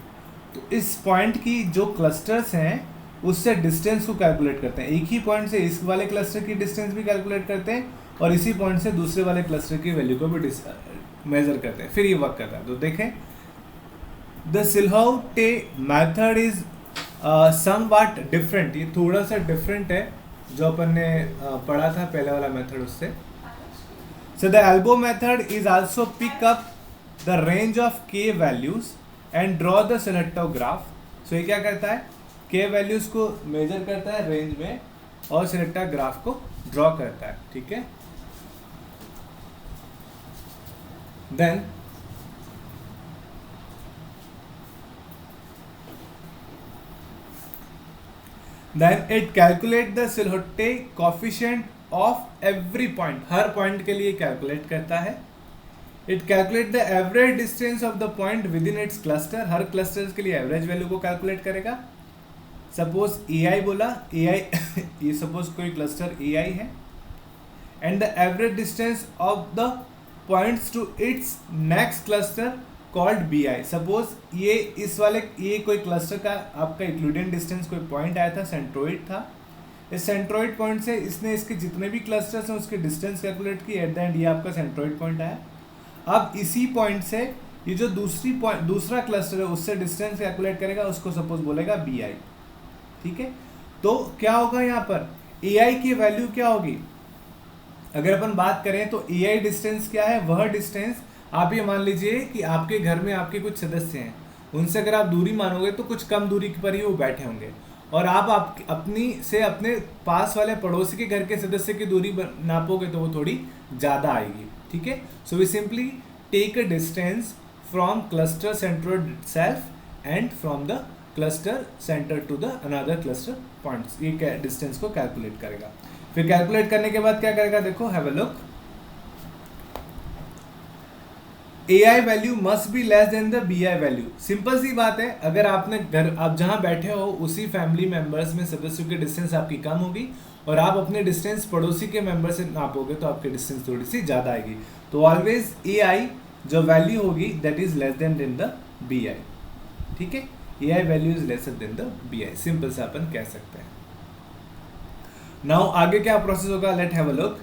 तो इस पॉइंट की जो क्लस्टर्स हैं उससे डिस्टेंस को कैलकुलेट करते हैं। एक ही पॉइंट से इस वाले क्लस्टर की डिस्टेंस भी कैलकुलेट करते हैं और इसी पॉइंट से दूसरे वाले क्लस्टर की वैल्यू को भी मेजर करते हैं, फिर ये वर्क करता है। तो देखें, the silhouette method is somewhat different. ये थोड़ा सा डिफरेंट है जो अपन ने पढ़ा था पहले वाला मेथड उससे। So the elbow method is also pick up the range of K values and draw the selective graph. So ये क्या करता है, के वैल्यूज को मेजर करता है रेंज में और सिलेक्टिव ग्राफ को ड्रॉ करता है, ठीक है। Then it calculate the Silhouette coefficient of every point. Her point के लिए कैलकुलेट करता है। It calculate the average distance of the point within its cluster. Her clusters के लिए एवरेज वैल्यू को कैलकुलेट करेगा। सपोज AI बोला, AI ये सपोज कोई क्लस्टर AI है, and the average distance of the points to its next cluster called BI. Suppose ये इस वाले ये कोई क्लस्टर का आपका यूक्लिडियन डिस्टेंस कोई पॉइंट आया था, सेंट्रोइड था। इस सेंट्रोइड पॉइंट से इसने इसके जितने भी क्लस्टर्स हैं उसके डिस्टेंस कैलकुलेट की, एट द एंड ये आपका सेंट्रोइड पॉइंट आया। अब इसी पॉइंट से ये जो दूसरा क्लस्टर है उससे डिस्टेंस कैलकुलेट करेगा, उसको सपोज बोलेगा BI, ठीक है। तो क्या होगा यहाँ पर, AI की वैल्यू क्या होगी, अगर अपन बात करें तो AI डिस्टेंस क्या है, वह डिस्टेंस, आप ये मान लीजिए कि आपके घर में आपके कुछ सदस्य हैं, उनसे अगर आप दूरी मानोगे तो कुछ कम दूरी पर ही वो बैठे होंगे, और आप अपनी से अपने पास वाले पड़ोसी के घर के सदस्य की दूरी नापोगे तो वो थोड़ी ज़्यादा आएगी, ठीक है। So we simply take a distance from cluster center self and from the cluster center to the another cluster points, ये डिस्टेंस को कैलकुलेट करेगा। फिर कैलकुलेट करने के बाद क्या करेगा, देखो have a look. AI value must be less than the BI value. Simple सी बात है, अगर आपने घर आप जहां बैठे हो उसी फैमिली मेंबर्स में सदस्यों की डिस्टेंस आपकी कम होगी और आप अपने डिस्टेंस पड़ोसी के मेंबर से नापोगे तो आपकी डिस्टेंस थोड़ी सी ज़्यादा आएगी। तो ऑलवेज AI जो वैल्यू होगी that is less than the BI, ठीक है। AI value is lesser than the BI, simple से अपन कह सकते हैं। नाउ आगे क्या प्रोसेस होगा, let have a look.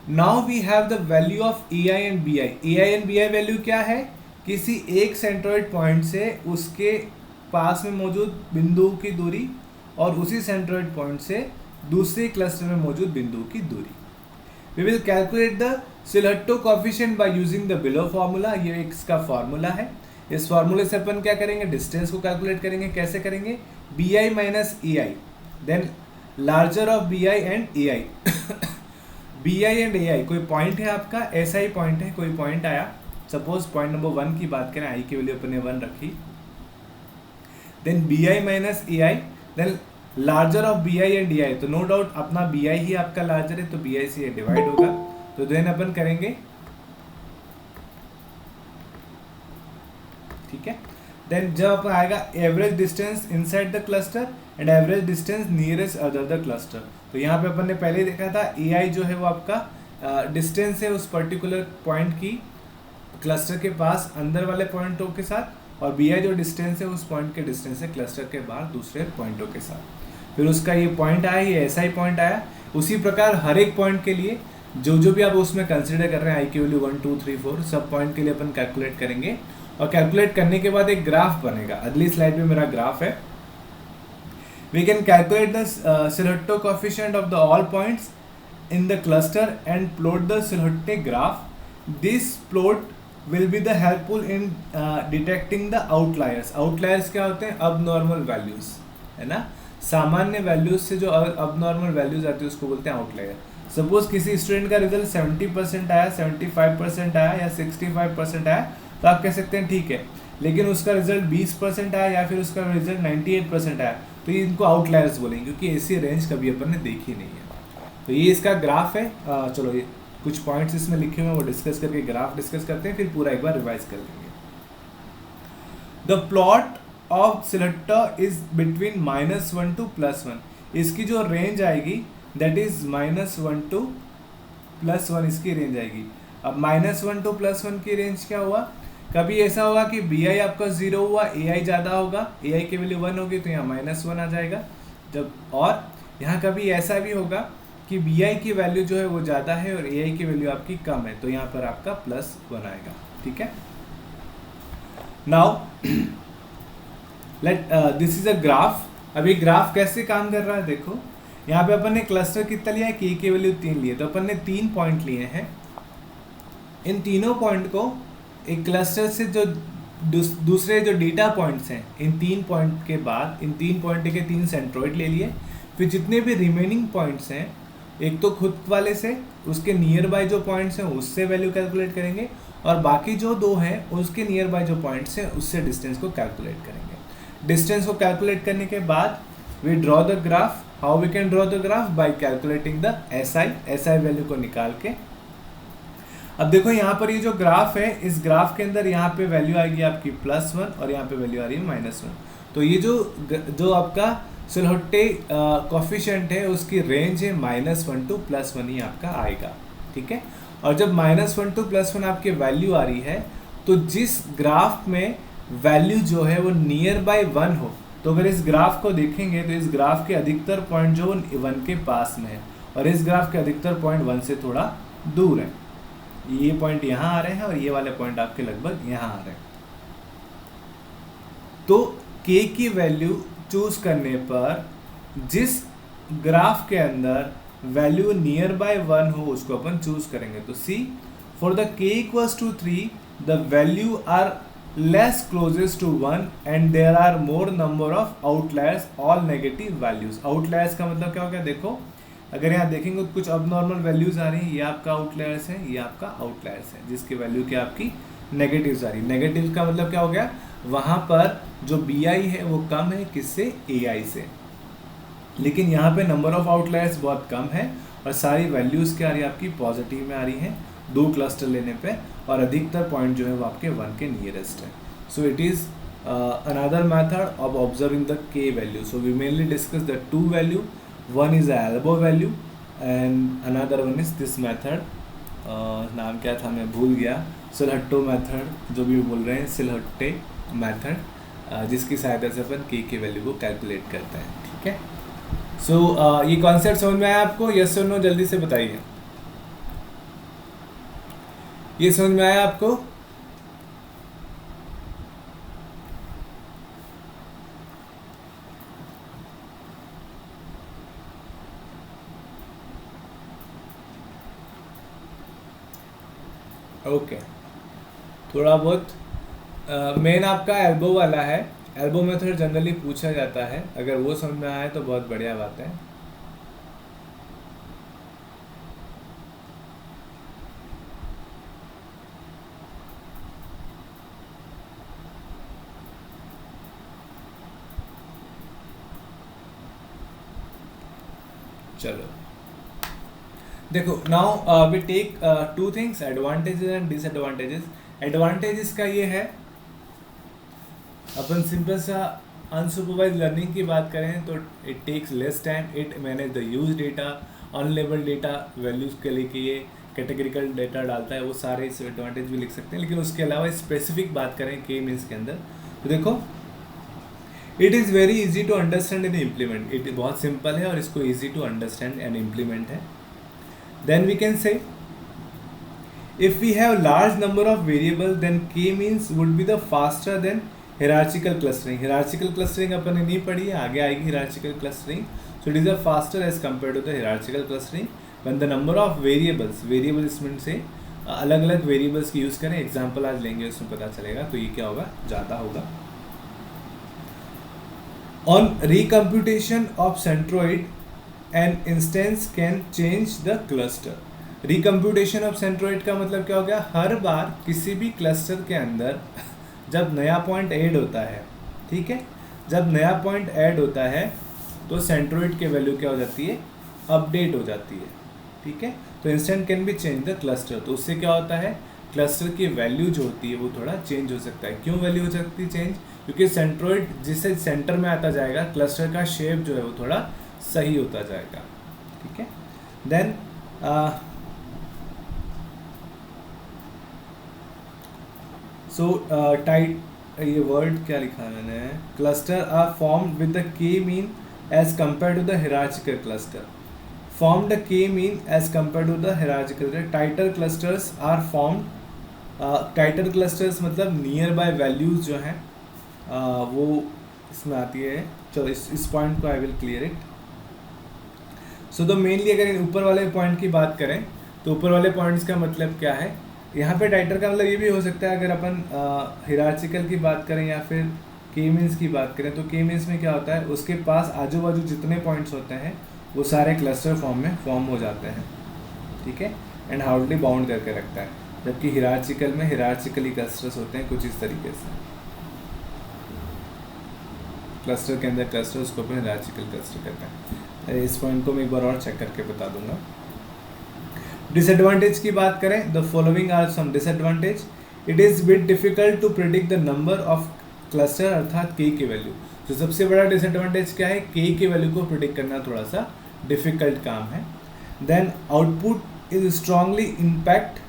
Now we have the value of AI and BI। AI and BI value क्या है, किसी एक सेंट्रोइड पॉइंट से उसके पास में मौजूद बिंदु की दूरी और उसी सेंट्रोइड पॉइंट से दूसरे क्लस्टर में मौजूद बिंदु की दूरी। We will calculate the silhouette coefficient by using the below formula. ये इसका फार्मूला है। इस फार्मूले से अपन क्या करेंगे, डिस्टेंस को कैलकुलेट करेंगे। कैसे करेंगे, B I minus E I, then larger of B I and A I. B I and A I कोई पॉइंट है आपका, ऐसा ही पॉइंट है, कोई पॉइंट आया, सपोज पॉइंट नंबर 1 की बात करें, आई की वैल्यू अपन ने 1 रखी, then B I minus A I, then larger of B I and A I. तो नो डाउट अपना बी आई ही आपका लार्जर है, तो बी आई से ये डिवाइड होगा। तो देन अपन करेंगे, ठीक है। देन जब अपन आएगा average distance inside the cluster and average distance nearest other the cluster. तो यहाँ पे अपन ने पहले देखा था ए आई जो है वो आपका डिस्टेंस है उस पर्टिकुलर पॉइंट की क्लस्टर के पास अंदर वाले पॉइंटों के साथ, और बी आई जो डिस्टेंस है उस पॉइंट के डिस्टेंस है क्लस्टर के बाहर दूसरे पॉइंटों के साथ। फिर उसका ये पॉइंट आया, ये ऐसा ही पॉइंट आया। उसी प्रकार हर एक पॉइंट के लिए जो भी आप उसमें कंसिडर कर रहे हैं, आई की वैल्यू 1 2 3 4 सब पॉइंट के लिए अपन कैलकुलेट करेंगे, और कैलकुलेट करने के बाद एक ग्राफ बनेगा। अगली स्लाइड में मेरा ग्राफ है। We can calculate the silhouette coefficient of the all points in the cluster and plot the silhouette graph. This plot will be the helpful in detecting the outliers. Outliers क्या होते हैं, अब normal values, है ना। सामान्य values से जो अब नॉर्मल वैल्यूज आती है उसको बोलते हैं आउटलायर। सपोज किसी स्टूडेंट का रिजल्ट 70% आया, 75% आया या 65% आया, तो आप कह सकते हैं ठीक है, लेकिन उसका रिजल्ट 20% आया या फिर उसका रिजल्ट 98% आया, तो ये इनको आउटलायर्स बोलेंगे, क्योंकि ऐसी रेंज कभी अपन ने देखी नहीं है। तो ये इसका ग्राफ है। चलो ये कुछ पॉइंट्स इसमें लिखे हुए हैं वो डिस्कस करके ग्राफ डिस्कस करते हैं, फिर पूरा एक बार रिवाइज कर लेंगे। The plot of silhouette is between -1 to +1। इसकी जो रेंज आएगी दैट इज -1 to +1 इसकी रेंज आएगी। अब -1 to +1 की रेंज क्या हुआ, कभी ऐसा होगा कि बी आई आपका 0 हुआ, ए आई ज़्यादा होगा, ए आई की वैल्यू 1 होगी तो यहाँ -1 आ जाएगा जब, और यहाँ कभी ऐसा भी होगा कि बी आई की वैल्यू जो है वो ज़्यादा है और ए आई की वैल्यू आपकी कम है, तो यहाँ पर आपका +1 आएगा, ठीक है। Now let this is a graph. अभी ग्राफ कैसे काम कर रहा है देखो, यहाँ पे अपन ने क्लस्टर कितना लिया है, के की वैल्यू 3 लिए, तो अपन ने 3 पॉइंट लिए हैं। इन तीनों पॉइंट को एक क्लस्टर से जो दूसरे जो डेटा पॉइंट्स हैं, इन 3 पॉइंट के बाद इन 3 पॉइंट के 3 सेंट्रोइड ले लिए। फिर जितने भी रिमेनिंग पॉइंट्स हैं, एक तो खुद वाले से, उसके नियर बाय जो पॉइंट्स हैं उससे वैल्यू कैलकुलेट करेंगे, और बाकी जो 2 हैं उसके नियर बाय जो पॉइंट्स हैं उससे डिस्टेंस को कैलकुलेट करेंगे। डिस्टेंस को कैलकुलेट करने के बाद we draw the graph. How we can draw the graph, by calculating the SI value को निकाल के। अब देखो यहाँ पर ये जो ग्राफ है, इस ग्राफ के अंदर यहाँ पे वैल्यू आएगी आपकी +1 और यहाँ पे वैल्यू आ रही है -1। तो ये जो आपका सिलहट्टे कोएफिशिएंट है उसकी रेंज है -1 to +1 ही आपका आएगा, ठीक है। और जब -1 to +1 आपकी वैल्यू आ रही है, तो जिस ग्राफ में वैल्यू जो है वो नियर बाय 1 हो, तो अगर इस ग्राफ को देखेंगे तो इस ग्राफ के अधिकतर पॉइंट जो 1 के पास में है, और इस ग्राफ के अधिकतर पॉइंट 1 से थोड़ा दूर है। ये पॉइंट यहाँ आ रहे हैं और ये वाले पॉइंट आपके लगभग यहाँ आ रहे हैं। तो k की वैल्यू चूज करने पर जिस ग्राफ के अंदर वैल्यू नियर बाय 1 हो उसको अपन चूज करेंगे। तो see for the k = 3 the value are less closest to 1 and there are more number of outliers, all negative values. Outliers का मतलब क्या हो गया, देखो अगर यहाँ देखेंगे तो कुछ अबनॉर्मल वैल्यूज आ रही हैं, ये आपका आउटलायर्स है, ये आपका आउटलायर्स है, जिसकी वैल्यू क्या आपकी नेगेटिव्स आ रही है। नेगेटिव का मतलब क्या हो गया, वहाँ पर जो बी आई है वो कम है किससे, ए आई से, लेकिन यहाँ पे नंबर ऑफ आउटलायर्स बहुत कम है और सारी वैल्यूज़ क्या आ रही है आपकी पॉजिटिव में आ रही हैं 2 क्लस्टर लेने पे, और अधिकतर पॉइंट जो है वो आपके 1 के नियरेस्ट है। So it is another method of observing the k value. So we mainly discuss the 2 value. One is the elbow value and another one is this method. नाम क्या था मैं भूल गया, सिलहट्टो मेथड जो भी बोल रहे हैं, सिलहट्टे मेथड, जिसकी सहायता से अपन k की वैल्यू को कैलकुलेट करते हैं, ठीक है। सो ये कॉन्सेप्ट समझ में आया आपको, यस और नो जल्दी से बताइए। ये समझ में आया आपको? ओके, थोड़ा बहुत मेन आपका एल्बो वाला है। एल्बो मेथड जनरली पूछा जाता है, अगर वो समझ में आए तो बहुत बढ़िया बात है। चलो देखो, now we take two things, advantages and disadvantages. Advantages का ये है, अपन सिंपल सा अनसुपरवाइज लर्निंग की बात करें तो it takes less time, it manage the use data, unlabelled data values के लिए कि ये कैटेगरिकल डेटा डालता है, वो सारे इस एडवांटेज भी लिख सकते हैं। लेकिन उसके अलावा स्पेसिफिक बात करें के मीन्स के अंदर, तो देखो it is very easy to understand and implement. It बहुत सिंपल है और इसको easy to understand and implement है। Then we can say if we have large number of variables then k-means would be the faster than hierarchical clustering. Hierarchical clustering अपन ने नहीं पढ़ी है, आगे आएगी hierarchical clustering. So it is a faster as compared to the hierarchical clustering when the number of variables इसमें से अलग अलग वेरिएबल्स की यूज़ करें। एग्जाम्पल आज लेंगे, उसमें पता चलेगा। तो ये क्या होगा, ज़्यादा होगा। On recomputation of centroid an instance can change the cluster. Recomputation of centroid का मतलब क्या हो गया, हर बार किसी भी क्लस्टर के अंदर जब नया पॉइंट ऐड होता है, ठीक है, जब नया पॉइंट ऐड होता है तो सेंट्रोइड की वैल्यू क्या हो जाती है, अपडेट हो जाती है, ठीक है। तो instant can be change the cluster, तो उससे क्या होता है, क्लस्टर की वैल्यू जो होती है वो थोड़ा चेंज हो सकता है। क्यों वैल्यू हो सकती है चेंज, क्योंकि सेंट्रोइड जिससे सेंटर में आता जाएगा, क्लस्टर का शेप जो है वो थोड़ा सही होता जाएगा, ठीक है। देन टाइट, ये वर्ड क्या लिखा है मैंने, cluster are formed with the K mean as compare to the hierarchical cluster. Form the K mean as compare to the hierarchical. Tighter clusters are formed, tighter clusters मतलब nearby values जो हैं वो इसमें आती है। चलो इस point को आई विल क्लियर इट। सो तो मेनली अगर ऊपर वाले पॉइंट की बात करें तो ऊपर वाले पॉइंट्स का मतलब क्या है, यहाँ पे टाइटर का मतलब ये भी हो सकता है, अगर अपन हिरार्चिकल की बात करें या फिर के मीन्स की बात करें, तो के मीन्स में क्या होता है, उसके पास आजू बाजू जितने पॉइंट्स होते हैं वो सारे क्लस्टर फॉर्म में फॉर्म हो जाते हैं, ठीक है, एंड हार्डली बाउंड करके रखता है। जबकि हिरार्चिकल में हिरार्चिकली क्लस्टर्स होते हैं कुछ इस तरीके से, क्लस्टर के अंदर क्लस्टर, उसको अपन हिरार्चिकल क्लस्टर कहते हैं। इस पॉइंट को मैं एक बार और चेक करके बता दूंगा। डिसएडवांटेज की बात करें, the following are some disadvantage. It is bit difficult to predict the number of cluster, अर्थात के की वैल्यू। तो सबसे बड़ा डिसएडवांटेज क्या है, के की वैल्यू को प्रिडिक्ट करना थोड़ा सा डिफिकल्ट काम है। Then output is strongly impact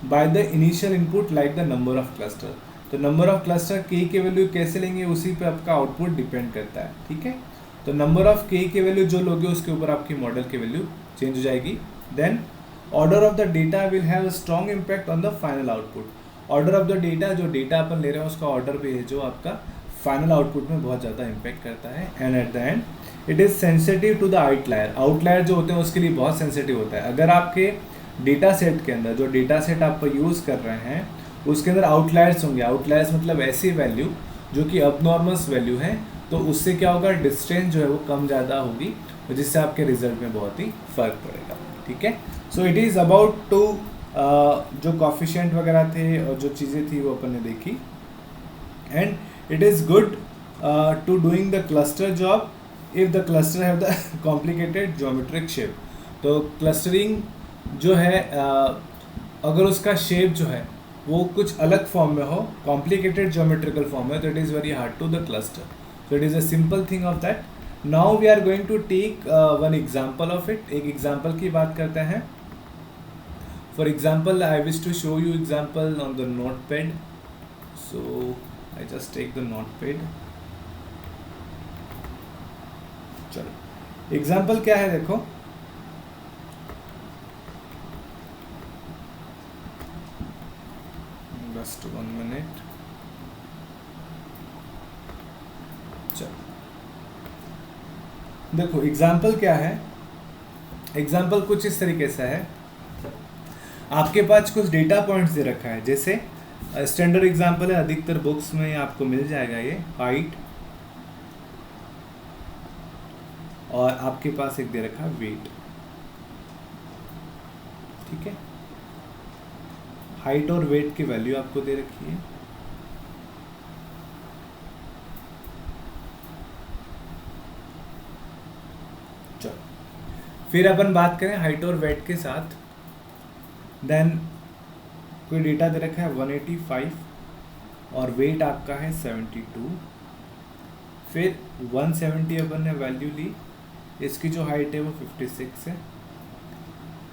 by the initial input like the number of cluster. तो नंबर ऑफ क्लस्टर के की वैल्यू कैसे लेंगे, उसी पे आपका आउटपुट डिपेंड करता है, ठीक है। तो नंबर ऑफ के की वैल्यू जो लोगे उसके ऊपर आपकी मॉडल की वैल्यू चेंज हो जाएगी। Then order of the data will have a strong impact on the final output. Order of the data, जो डेटा अपन ले रहे हैं उसका ऑर्डर भी है जो आपका फाइनल आउटपुट में बहुत ज़्यादा इम्पैक्ट करता है। And at the end it is sensitive to the outlier. Outlier जो होते हैं उसके लिए बहुत सेंसिटिव होता है। अगर आपके डेटा सेट के अंदर, जो डेटा सेट आप यूज़ कर रहे हैं उसके अंदर आउटलायर्स होंगे, आउटलायर्स मतलब ऐसी वैल्यू जो कि अबनॉर्मस वैल्यू है, तो उससे क्या होगा, डिस्टेंस जो है वो कम ज़्यादा होगी, जिससे आपके रिजल्ट में बहुत ही फ़र्क पड़ेगा, ठीक है। So it is about to जो कॉफिशिएंट वगैरह थे और जो चीज़ें थी वो अपन ने देखी। And it is good to doing the cluster job if the cluster have the complicated geometric shape. तो क्लस्टरिंग जो है अगर उसका शेप जो है वो कुछ अलग फॉर्म में हो, कॉम्प्लिकेटेड ज्योमेट्रिकल फॉर्म में, तो it is very hard to the cluster. So it is a simple thing of that. Now we are going to take one example of it. एक एग्जाम्पल की बात करते हैं। For example I wish to show you example on the notepad, so I just take the notepad. चलो example क्या है देखो, just 1 minute. चलो देखो एग्जाम्पल क्या है, एग्जाम्पल कुछ इस तरीके से है। आपके पास कुछ डेटा पॉइंट्स दे रखा है, जैसे स्टैंडर्ड एग्जांपल है, अधिकतर बुक्स में आपको मिल जाएगा ये हाइट, और आपके पास एक दे रखा है वेट। ठीक है, हाइट और वेट की वैल्यू आपको दे रखी है। चलो फिर अपन बात करें हाइट और वेट के साथ, देन कोई डेटा दे रखा है 185 और वेट आपका है 72। फिर 170 अपन ने वैल्यू ली, इसकी जो हाइट है वो 56 है।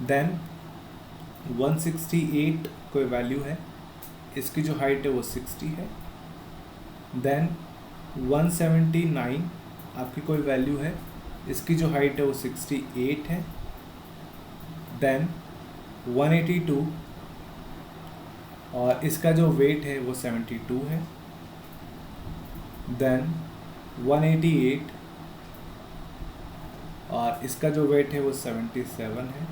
देन 168 कोई वैल्यू है, इसकी जो हाइट है वो 60 है। देन 179 आपकी कोई वैल्यू है, इसकी जो हाइट है वो 68 है। देन 182 और इसका जो वेट है वो 72 है। देन 188 और इसका जो वेट है वो 77 है।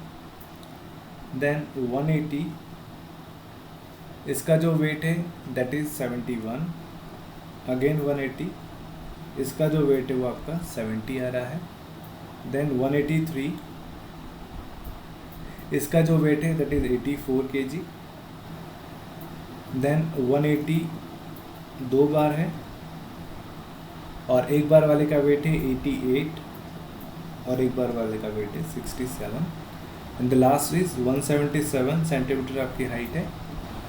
देन 180 इसका जो वेट है दैट इज़ 71। अगेन 180 इसका जो वेट है वो आपका 70 आ रहा है। देन 183 इसका जो वेट है दैट इज़ 84 kg। देन 180 दो बार है और एक बार वाले का वेट है 88 और एक बार वाले का वेट है 67। And the last is 177 centimetre आपकी हाइट है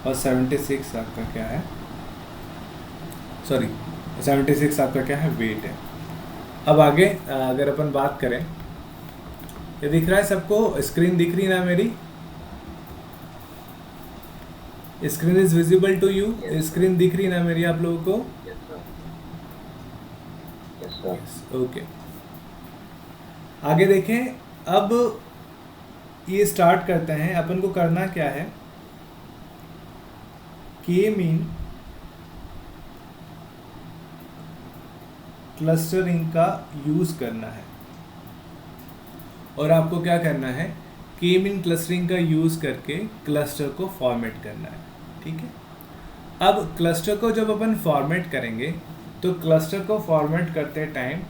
और 76 आपका क्या है, सॉरी 76 आपका क्या है, वेट है। अब आगे अगर अपन बात करें, ये दिख रहा है सबको, स्क्रीन दिख रही ना मेरी? Screen is visible to you? Screen दिख रही ना मेरी आप लोगों को? ओके आगे देखें। अब ये स्टार्ट करते हैं। अपन को करना क्या है, के मीन क्लस्टरिंग का यूज करना है। और आपको क्या करना है, के मीन क्लस्टरिंग का यूज करके क्लस्टर को फॉर्मेट करना है। ठीक है, अब क्लस्टर को जब अपन फॉर्मेट करेंगे तो क्लस्टर को फॉर्मेट करते time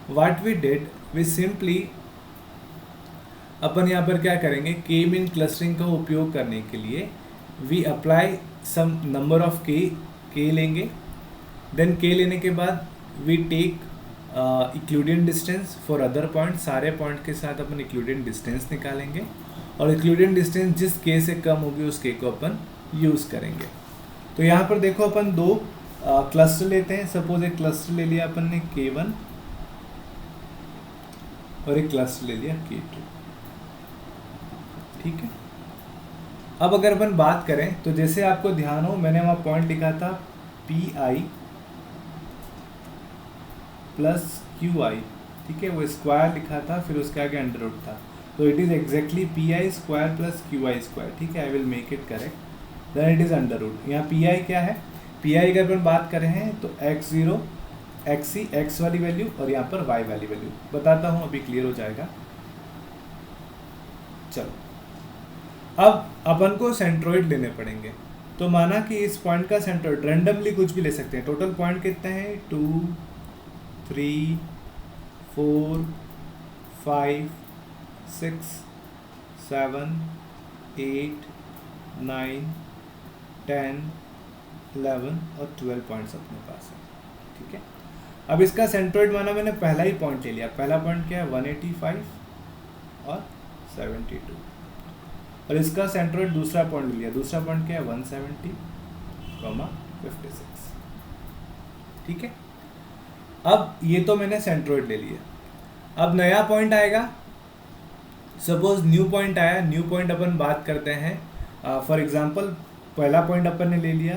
what we did, we simply अपन यहाँ पर क्या करेंगे, के मीन क्लस्टरिंग का उपयोग करने के लिए we apply some number of K लेंगे। देन के लेने के बाद we take Euclidean distance for other point, सारे पॉइंट के साथ अपन इक्लूडियन डिस्टेंस निकालेंगे और इक्लूडियन डिस्टेंस जिस के से कम होगी उस के को अपन यूज़ करेंगे। तो यहाँ पर देखो अपन दो क्लस्टर लेते हैं। सपोज एक क्लस्टर ले लिया अपन ने K1 और एक क्लस्टर ले लिया K2। ठीक है, अब अगर अपन बात करें तो जैसे आपको ध्यान हो, मैंने वहाँ पॉइंट लिखा था PI प्लस QI। ठीक है, वो स्क्वायर लिखा था, फिर उसके आगे अंडर रूट था, तो it is exactly PI square plus QI square. ठीक है, I will make it correct, then it is under root. यहाँ PI क्या है, PI अगर अपन बात कर रहे हैं तो x0 XC x वाली वैल्यू और यहाँ पर y वाली वैल्यू बताता हूँ, अभी क्लियर हो जाएगा। चलो अब अपन को सेंट्रोइड लेने पड़ेंगे। तो माना कि इस पॉइंट का सेंट्रोइड रैंडमली कुछ भी ले सकते हैं। टोटल पॉइंट कितने हैं, 2 3 4 5 6 7 8 9 10 11 और 12 पॉइंट्स अपने पास है। ठीक है, अब इसका सेंट्रोइड माना मैंने पहला ही पॉइंट ले लिया। पहला पॉइंट क्या है, 185 और 72, और इसका सेंट्रोइड दूसरा पॉइंट ले लिया। दूसरा पॉइंट क्या है, 170, 56। ठीक है, अब ये तो मैंने सेंट्रोइड ले लिया। अब नया पॉइंट आएगा, सपोज न्यू पॉइंट आया। न्यू पॉइंट अपन बात करते हैं, फॉर एग्जांपल पहला पॉइंट अपन ने ले लिया,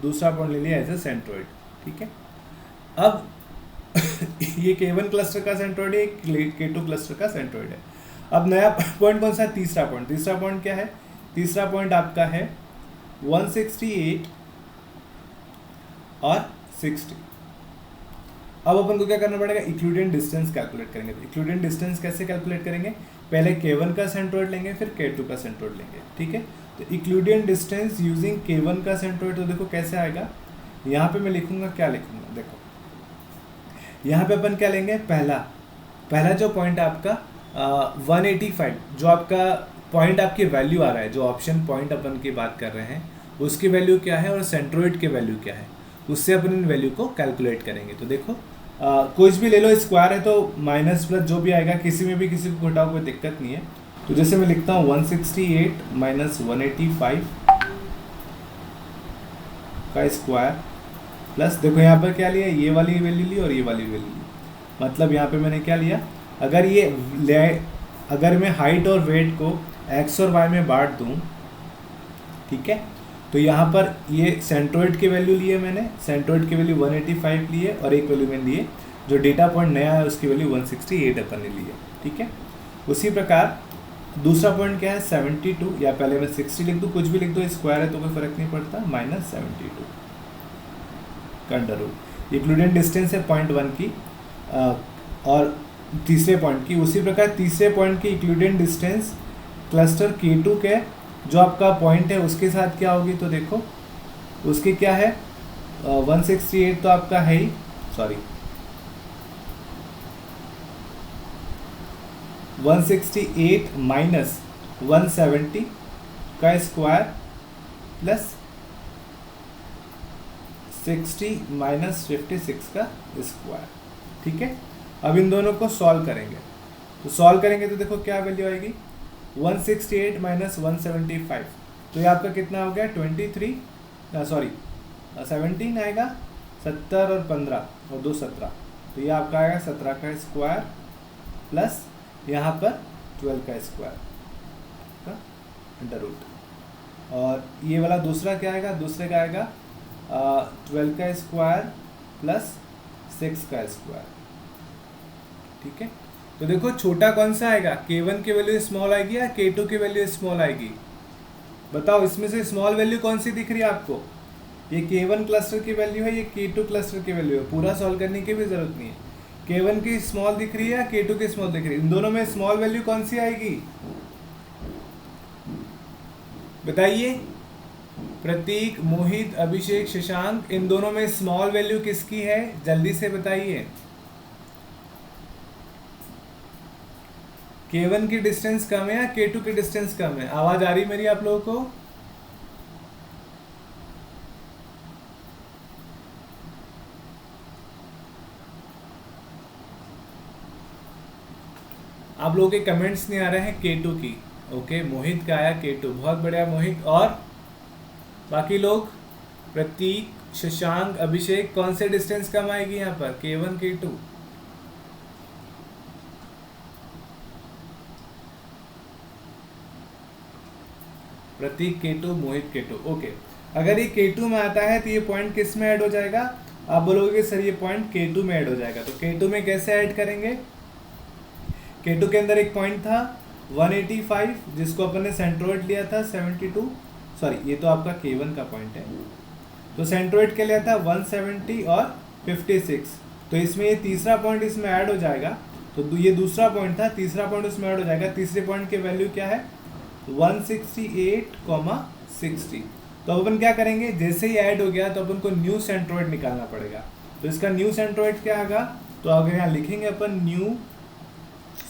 दूसरा पॉइंट ले लिया एज ए सेंट्रोइड। ठीक है, अब ये K1 क्लस्टर का सेंट्रोइड है, K2 क्लस्टर का सेंट्रोइड है। अब नया पॉइंट कौन सा है, तीसरा पॉइंट। तीसरा पॉइंट क्या है, तीसरा पॉइंट आपका है 168 और 60। अब अपन को क्या करना पड़ेगा, इक्लूडेंट डिस्टेंस कैलकुलेट करेंगे। तो इक्लूडेंट डिस्टेंस कैसे कैलकुलेट करेंगे, पहले K1 का सेंट्रोइड लेंगे, फिर K2 का सेंट्रोइड लेंगे, ठीक है। तो इक्लूडेंट डिस्टेंस यूजिंग K1 का सेंट्रोइड, तो देखो कैसे आएगा, यहाँ पे मैं लिखूंगा, क्या लिखूंगा, देखो यहाँ पे अपन क्या लेंगे, पहला जो पॉइंट है आपका 185, जो आपका पॉइंट आपकी वैल्यू आ रहा है, जो ऑप्शन पॉइंट अपन की बात कर रहे हैं उसकी वैल्यू क्या है और सेंट्रोइड की वैल्यू क्या है, उससे अपन इन वैल्यू को कैलकुलेट करेंगे। तो देखो कुछ भी ले लो, स्क्वायर है तो माइनस प्लस जो भी आएगा, किसी में भी किसी को घटाओ, कोई दिक्कत नहीं है। तो जैसे मैं लिखता हूँ 168 माइनस 185 का स्क्वायर प्लस, देखो यहाँ पर क्या लिया, ये वाली वैल्यू ली और ये वाली वैल्यू ली, मतलब यहाँ पे मैंने क्या लिया, अगर मैं हाइट और वेट को एक्स और वाई में बांट दूँ, ठीक है, तो यहाँ पर ये सेंट्रोइड की वैल्यू लिए मैंने, सेंट्रोइड की वैल्यू 185 ली है और एक वैल्यू मैंने लिए जो डेटा पॉइंट नया है उसकी वैल्यू 168 अपन ने ली है, ठीक है। उसी प्रकार दूसरा पॉइंट क्या है 72, या पहले मैं 60 लिख दूँ, कुछ भी लिख दो, स्क्वायर है तो कोई फर्क नहीं पड़ता, माइनस 72 का अंडर रूट। इक्लूडेंट डिस्टेंस है पॉइंट 1 की और तीसरे पॉइंट की। उसी प्रकार तीसरे पॉइंट की इक्लूडेंट डिस्टेंस क्लस्टर K2 के जो आपका पॉइंट है उसके साथ क्या होगी, तो देखो उसकी क्या है 168 तो आपका है ही, सॉरी 168 माइनस 170 का स्क्वायर प्लस 60 माइनस 56 का स्क्वायर, ठीक है। अब इन दोनों को सॉल्व करेंगे, तो सॉल्व करेंगे तो देखो क्या वैल्यू आएगी, 168 माइनस 175, तो ये आपका कितना हो गया 17 आएगा, 70 और 15 और 2 17, तो ये आपका आएगा 17 का स्क्वायर प्लस यहाँ पर 12 का स्क्वायर का अंडर रूट, और ये वाला दूसरा क्या आएगा, दूसरे का आएगा 12 का स्क्वायर प्लस 6 का स्क्वायर, ठीक है। तो देखो छोटा कौन सा आएगा, K1 की वैल्यू स्मॉल आएगी या K2 की वैल्यू स्मॉल आएगी, बताओ इसमें से स्मॉल वैल्यू कौन सी दिख रही है आपको, ये K1 क्लस्टर की वैल्यू है, ये K2 क्लस्टर की वैल्यू है, पूरा सॉल्व करने की भी जरूरत नहीं है। K1 की स्मॉल दिख रही है या K2 की स्मॉल दिख रही है, इन दोनों में स्मॉल वैल्यू कौन सी आएगी बताइए, प्रतीक, मोहित, अभिषेक, शशांक, इन दोनों में स्मॉल वैल्यू किसकी है, जल्दी से बताइए। K1 की डिस्टेंस कम है या K2 की डिस्टेंस कम है, आवाज आ रही मेरी आप लोगों को, आप लोगों के कमेंट्स नहीं आ रहे हैं K2 की, ओके मोहित का आया K2, बहुत बढ़िया मोहित, और बाकी लोग प्रतीक, शशांक, अभिषेक, कौन से डिस्टेंस कम आएगी यहाँ पर, K1 K2, प्रतीक K2, मोहित K2, ओके। अगर ये K2 में आता है तो ये पॉइंट किस में ऐड हो जाएगा, आप बोलोगे सर ये पॉइंट K2 में ऐड हो जाएगा, तो K2 में कैसे ऐड करेंगे, K2 के अंदर एक पॉइंट था 185 जिसको अपन ने सेंट्रोइड लिया था 72, सॉरी ये तो आपका K1 का पॉइंट है, तो सेंट्रोइड के लिया था 170 और 56, तो इसमें ये तीसरा पॉइंट इसमें ऐड हो जाएगा, तो ये दूसरा पॉइंट था, तीसरा पॉइंट उसमें ऐड हो जाएगा, तीसरे पॉइंट की वैल्यू क्या है 168,60। तो अब अपन क्या करेंगे, जैसे ही ऐड हो गया तो अपन को न्यू सेंट्रोइड निकालना पड़ेगा, तो इसका न्यू सेंट्रोइड क्या आएगा, तो अगर यहाँ लिखेंगे अपन न्यू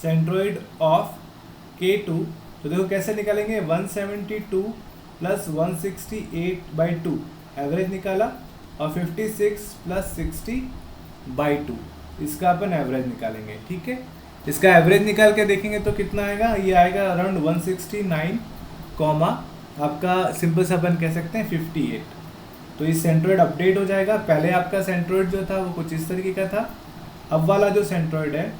सेंट्रोइड ऑफ K2, तो देखो कैसे निकालेंगे, 172 प्लस 168/2 एवरेज निकाला, और 56 प्लस 60/2 इसका अपन एवरेज निकालेंगे, ठीक है। इसका एवरेज निकाल के देखेंगे तो कितना आएगा, ये आएगा अराउंड 169 कॉमा आपका सिंपल सा अपन कह सकते हैं 58, तो इस सेंट्रोइड अपडेट हो जाएगा। पहले आपका सेंट्रोइड जो था वो कुछ इस तरीके का था, अब वाला जो सेंट्रोइड है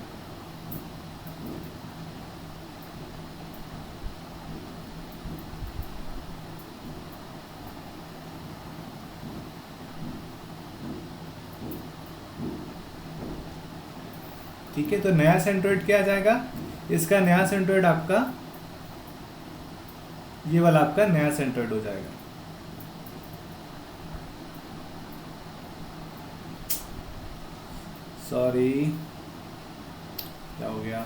ठीक है, तो नया सेंट्रोइड क्या आ जाएगा, इसका नया सेंट्रोइड आपका ये वाला आपका नया सेंट्रोइड हो जाएगा, सॉरी, क्या हो गया?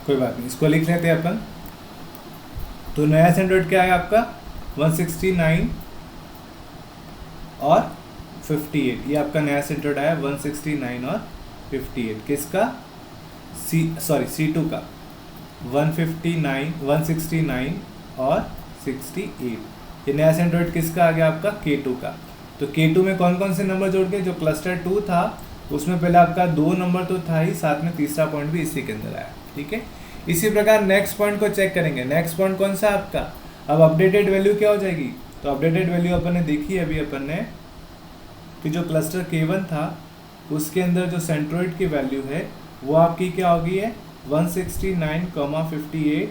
कोई बात नहीं, इसको लिख लेते हैं अपन। तो नया सेंट्रोइड क्या है आपका? 169 और 58, ये आपका नया सेंट्रोइड आया 169 और 58। किसका? C2 का 159 169 और 68। ये नया सेंट्रोइड किसका आ गया आपका? K2 का। तो K2 में कौन कौन से नंबर जोड़ के, जो क्लस्टर 2 था उसमें पहले आपका 2 नंबर तो था ही, साथ में तीसरा पॉइंट भी इसी के अंदर आया, ठीक है। इसी प्रकार नेक्स्ट पॉइंट को चेक करेंगे। नेक्स्ट पॉइंट कौन सा आपका? अब अपडेटेड वैल्यू क्या हो जाएगी? तो अपडेटेड वैल्यू अपन ने देखी अभी अपन ने कि जो क्लस्टर K1 था उसके अंदर जो सेंट्रोइड की वैल्यू है वो आपकी क्या होगी है? 169,58,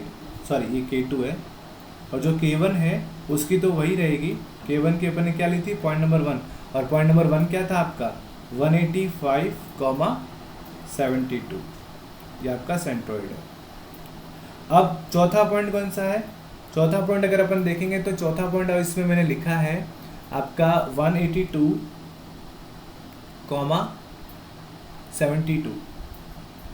सॉरी ये K2 है, और जो K1 है उसकी तो वही रहेगी। K1 की अपन ने क्या ली थी? पॉइंट नंबर 1, और पॉइंट नंबर 1 क्या था आपका? 185,72, ये आपका सेंट्रोइड है। अब चौथा पॉइंट कौन सा है? चौथा पॉइंट अगर अपन देखेंगे तो चौथा पॉइंट इसमें मैंने लिखा है आपका 182,72,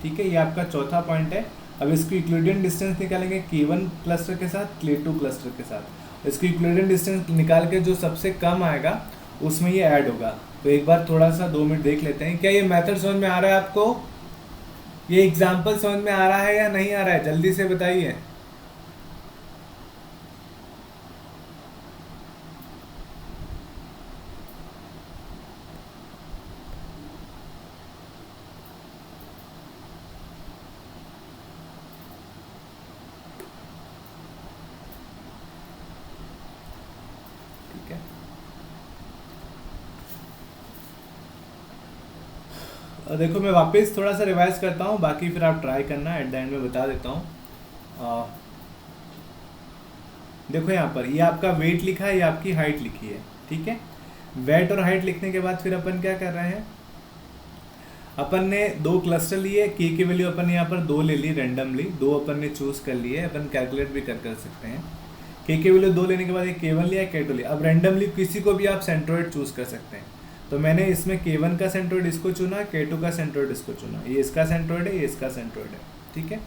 ठीक है, ये आपका चौथा पॉइंट है। अब इसकी इक्विवेलेंट डिस्टेंस निकालेंगे K1 क्लस्टर के साथ, K2 क्लस्टर के साथ। इसकी इक्विवेलेंट डिस्टेंस निकाल के जो सबसे कम आएगा उसमें ये ऐड होगा। तो एक बार थोड़ा सा 2 मिनट देख लेते हैं। क्या ये मेथड समझ में आ रहा है आपको? ये एग्जाम्पल समझ में आ रहा है या नहीं आ रहा है? जल्दी से बताइए। ठीक है, देखो मैं वापस थोड़ा सा रिवाइज करता हूँ, बाकी फिर आप ट्राई करना, एट द एंड में बता देता हूँ। देखो यहाँ पर ये आपका वेट लिखा है, ये आपकी हाइट लिखी है, ठीक है। वेट और हाइट लिखने के बाद फिर अपन क्या कर रहे हैं? अपन ने 2 क्लस्टर लिए, K की वैल्यू अपन ने यहाँ पर 2 ले ली रेंडमली, 2 अपन ने चूज कर लिए। अपन कैलकुलेट भी कर सकते हैं। K की वैल्यू 2 लेने के बाद एक K1 लिया, K2 लिया। अब रेंडमली किसी को भी आप सेंट्रोइड चूज कर सकते हैं। तो मैंने इसमें K1 का सेंट्रोइड इसको चुना, K2 का सेंट्रोइड इसको चुना। ये इसका सेंट्रोइड है, ये इसका सेंट्रोइड है, ठीक है।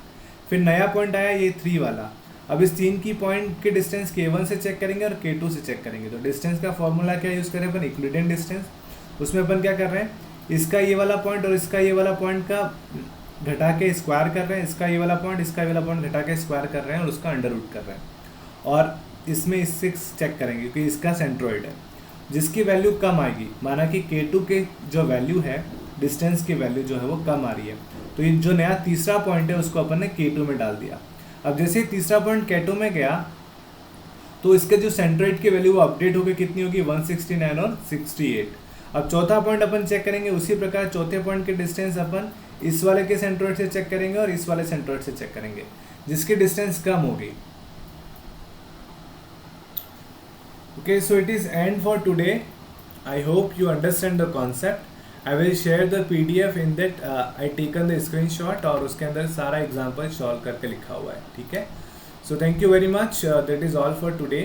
फिर नया पॉइंट आया ये 3 वाला। अब इस 3 की पॉइंट के डिस्टेंस K1 से चेक करेंगे और K2 से चेक करेंगे। तो डिस्टेंस का फॉर्मूला क्या यूज़ करें अपन? Equivalent distance. उसमें अपन क्या कर रहे हैं? इसका ये वाला पॉइंट और इसका ये वाला पॉइंट का घटा के स्क्वायर कर रहे हैं, इसका ये वाला पॉइंट इसका ये वाला पॉइंट घटा के स्क्वायर कर रहे हैं और उसका अंडर रूट कर रहे हैं। और इसमें इससे चेक करेंगे क्योंकि इसका सेंट्रोइड है। जिसकी वैल्यू कम आएगी, माना कि K2 के जो वैल्यू है, डिस्टेंस की वैल्यू जो है वो कम आ रही है, तो ये जो नया तीसरा पॉइंट है उसको अपन ने K2 में डाल दिया। अब जैसे ही तीसरा पॉइंट K2 में गया तो इसके जो सेंट्रोइड की वैल्यू वो अपडेट होकर कितनी होगी? 169 और 68। अब चौथा पॉइंट अपन चेक करेंगे, उसी प्रकार चौथे पॉइंट के डिस्टेंस अपन इस वाले के सेंट्रोइड से चेक करेंगे और इस वाले सेंट्रोइड से चेक करेंगे, जिसकी डिस्टेंस कम होगी। Okay, so it is end for today. I hope you understand the concept. I will share the PDF in that I taken the screenshot और उसके अंदर सारा एग्जाम्पल सॉल्व करके लिखा हुआ है, ठीक है। So thank you very much. That is all for today.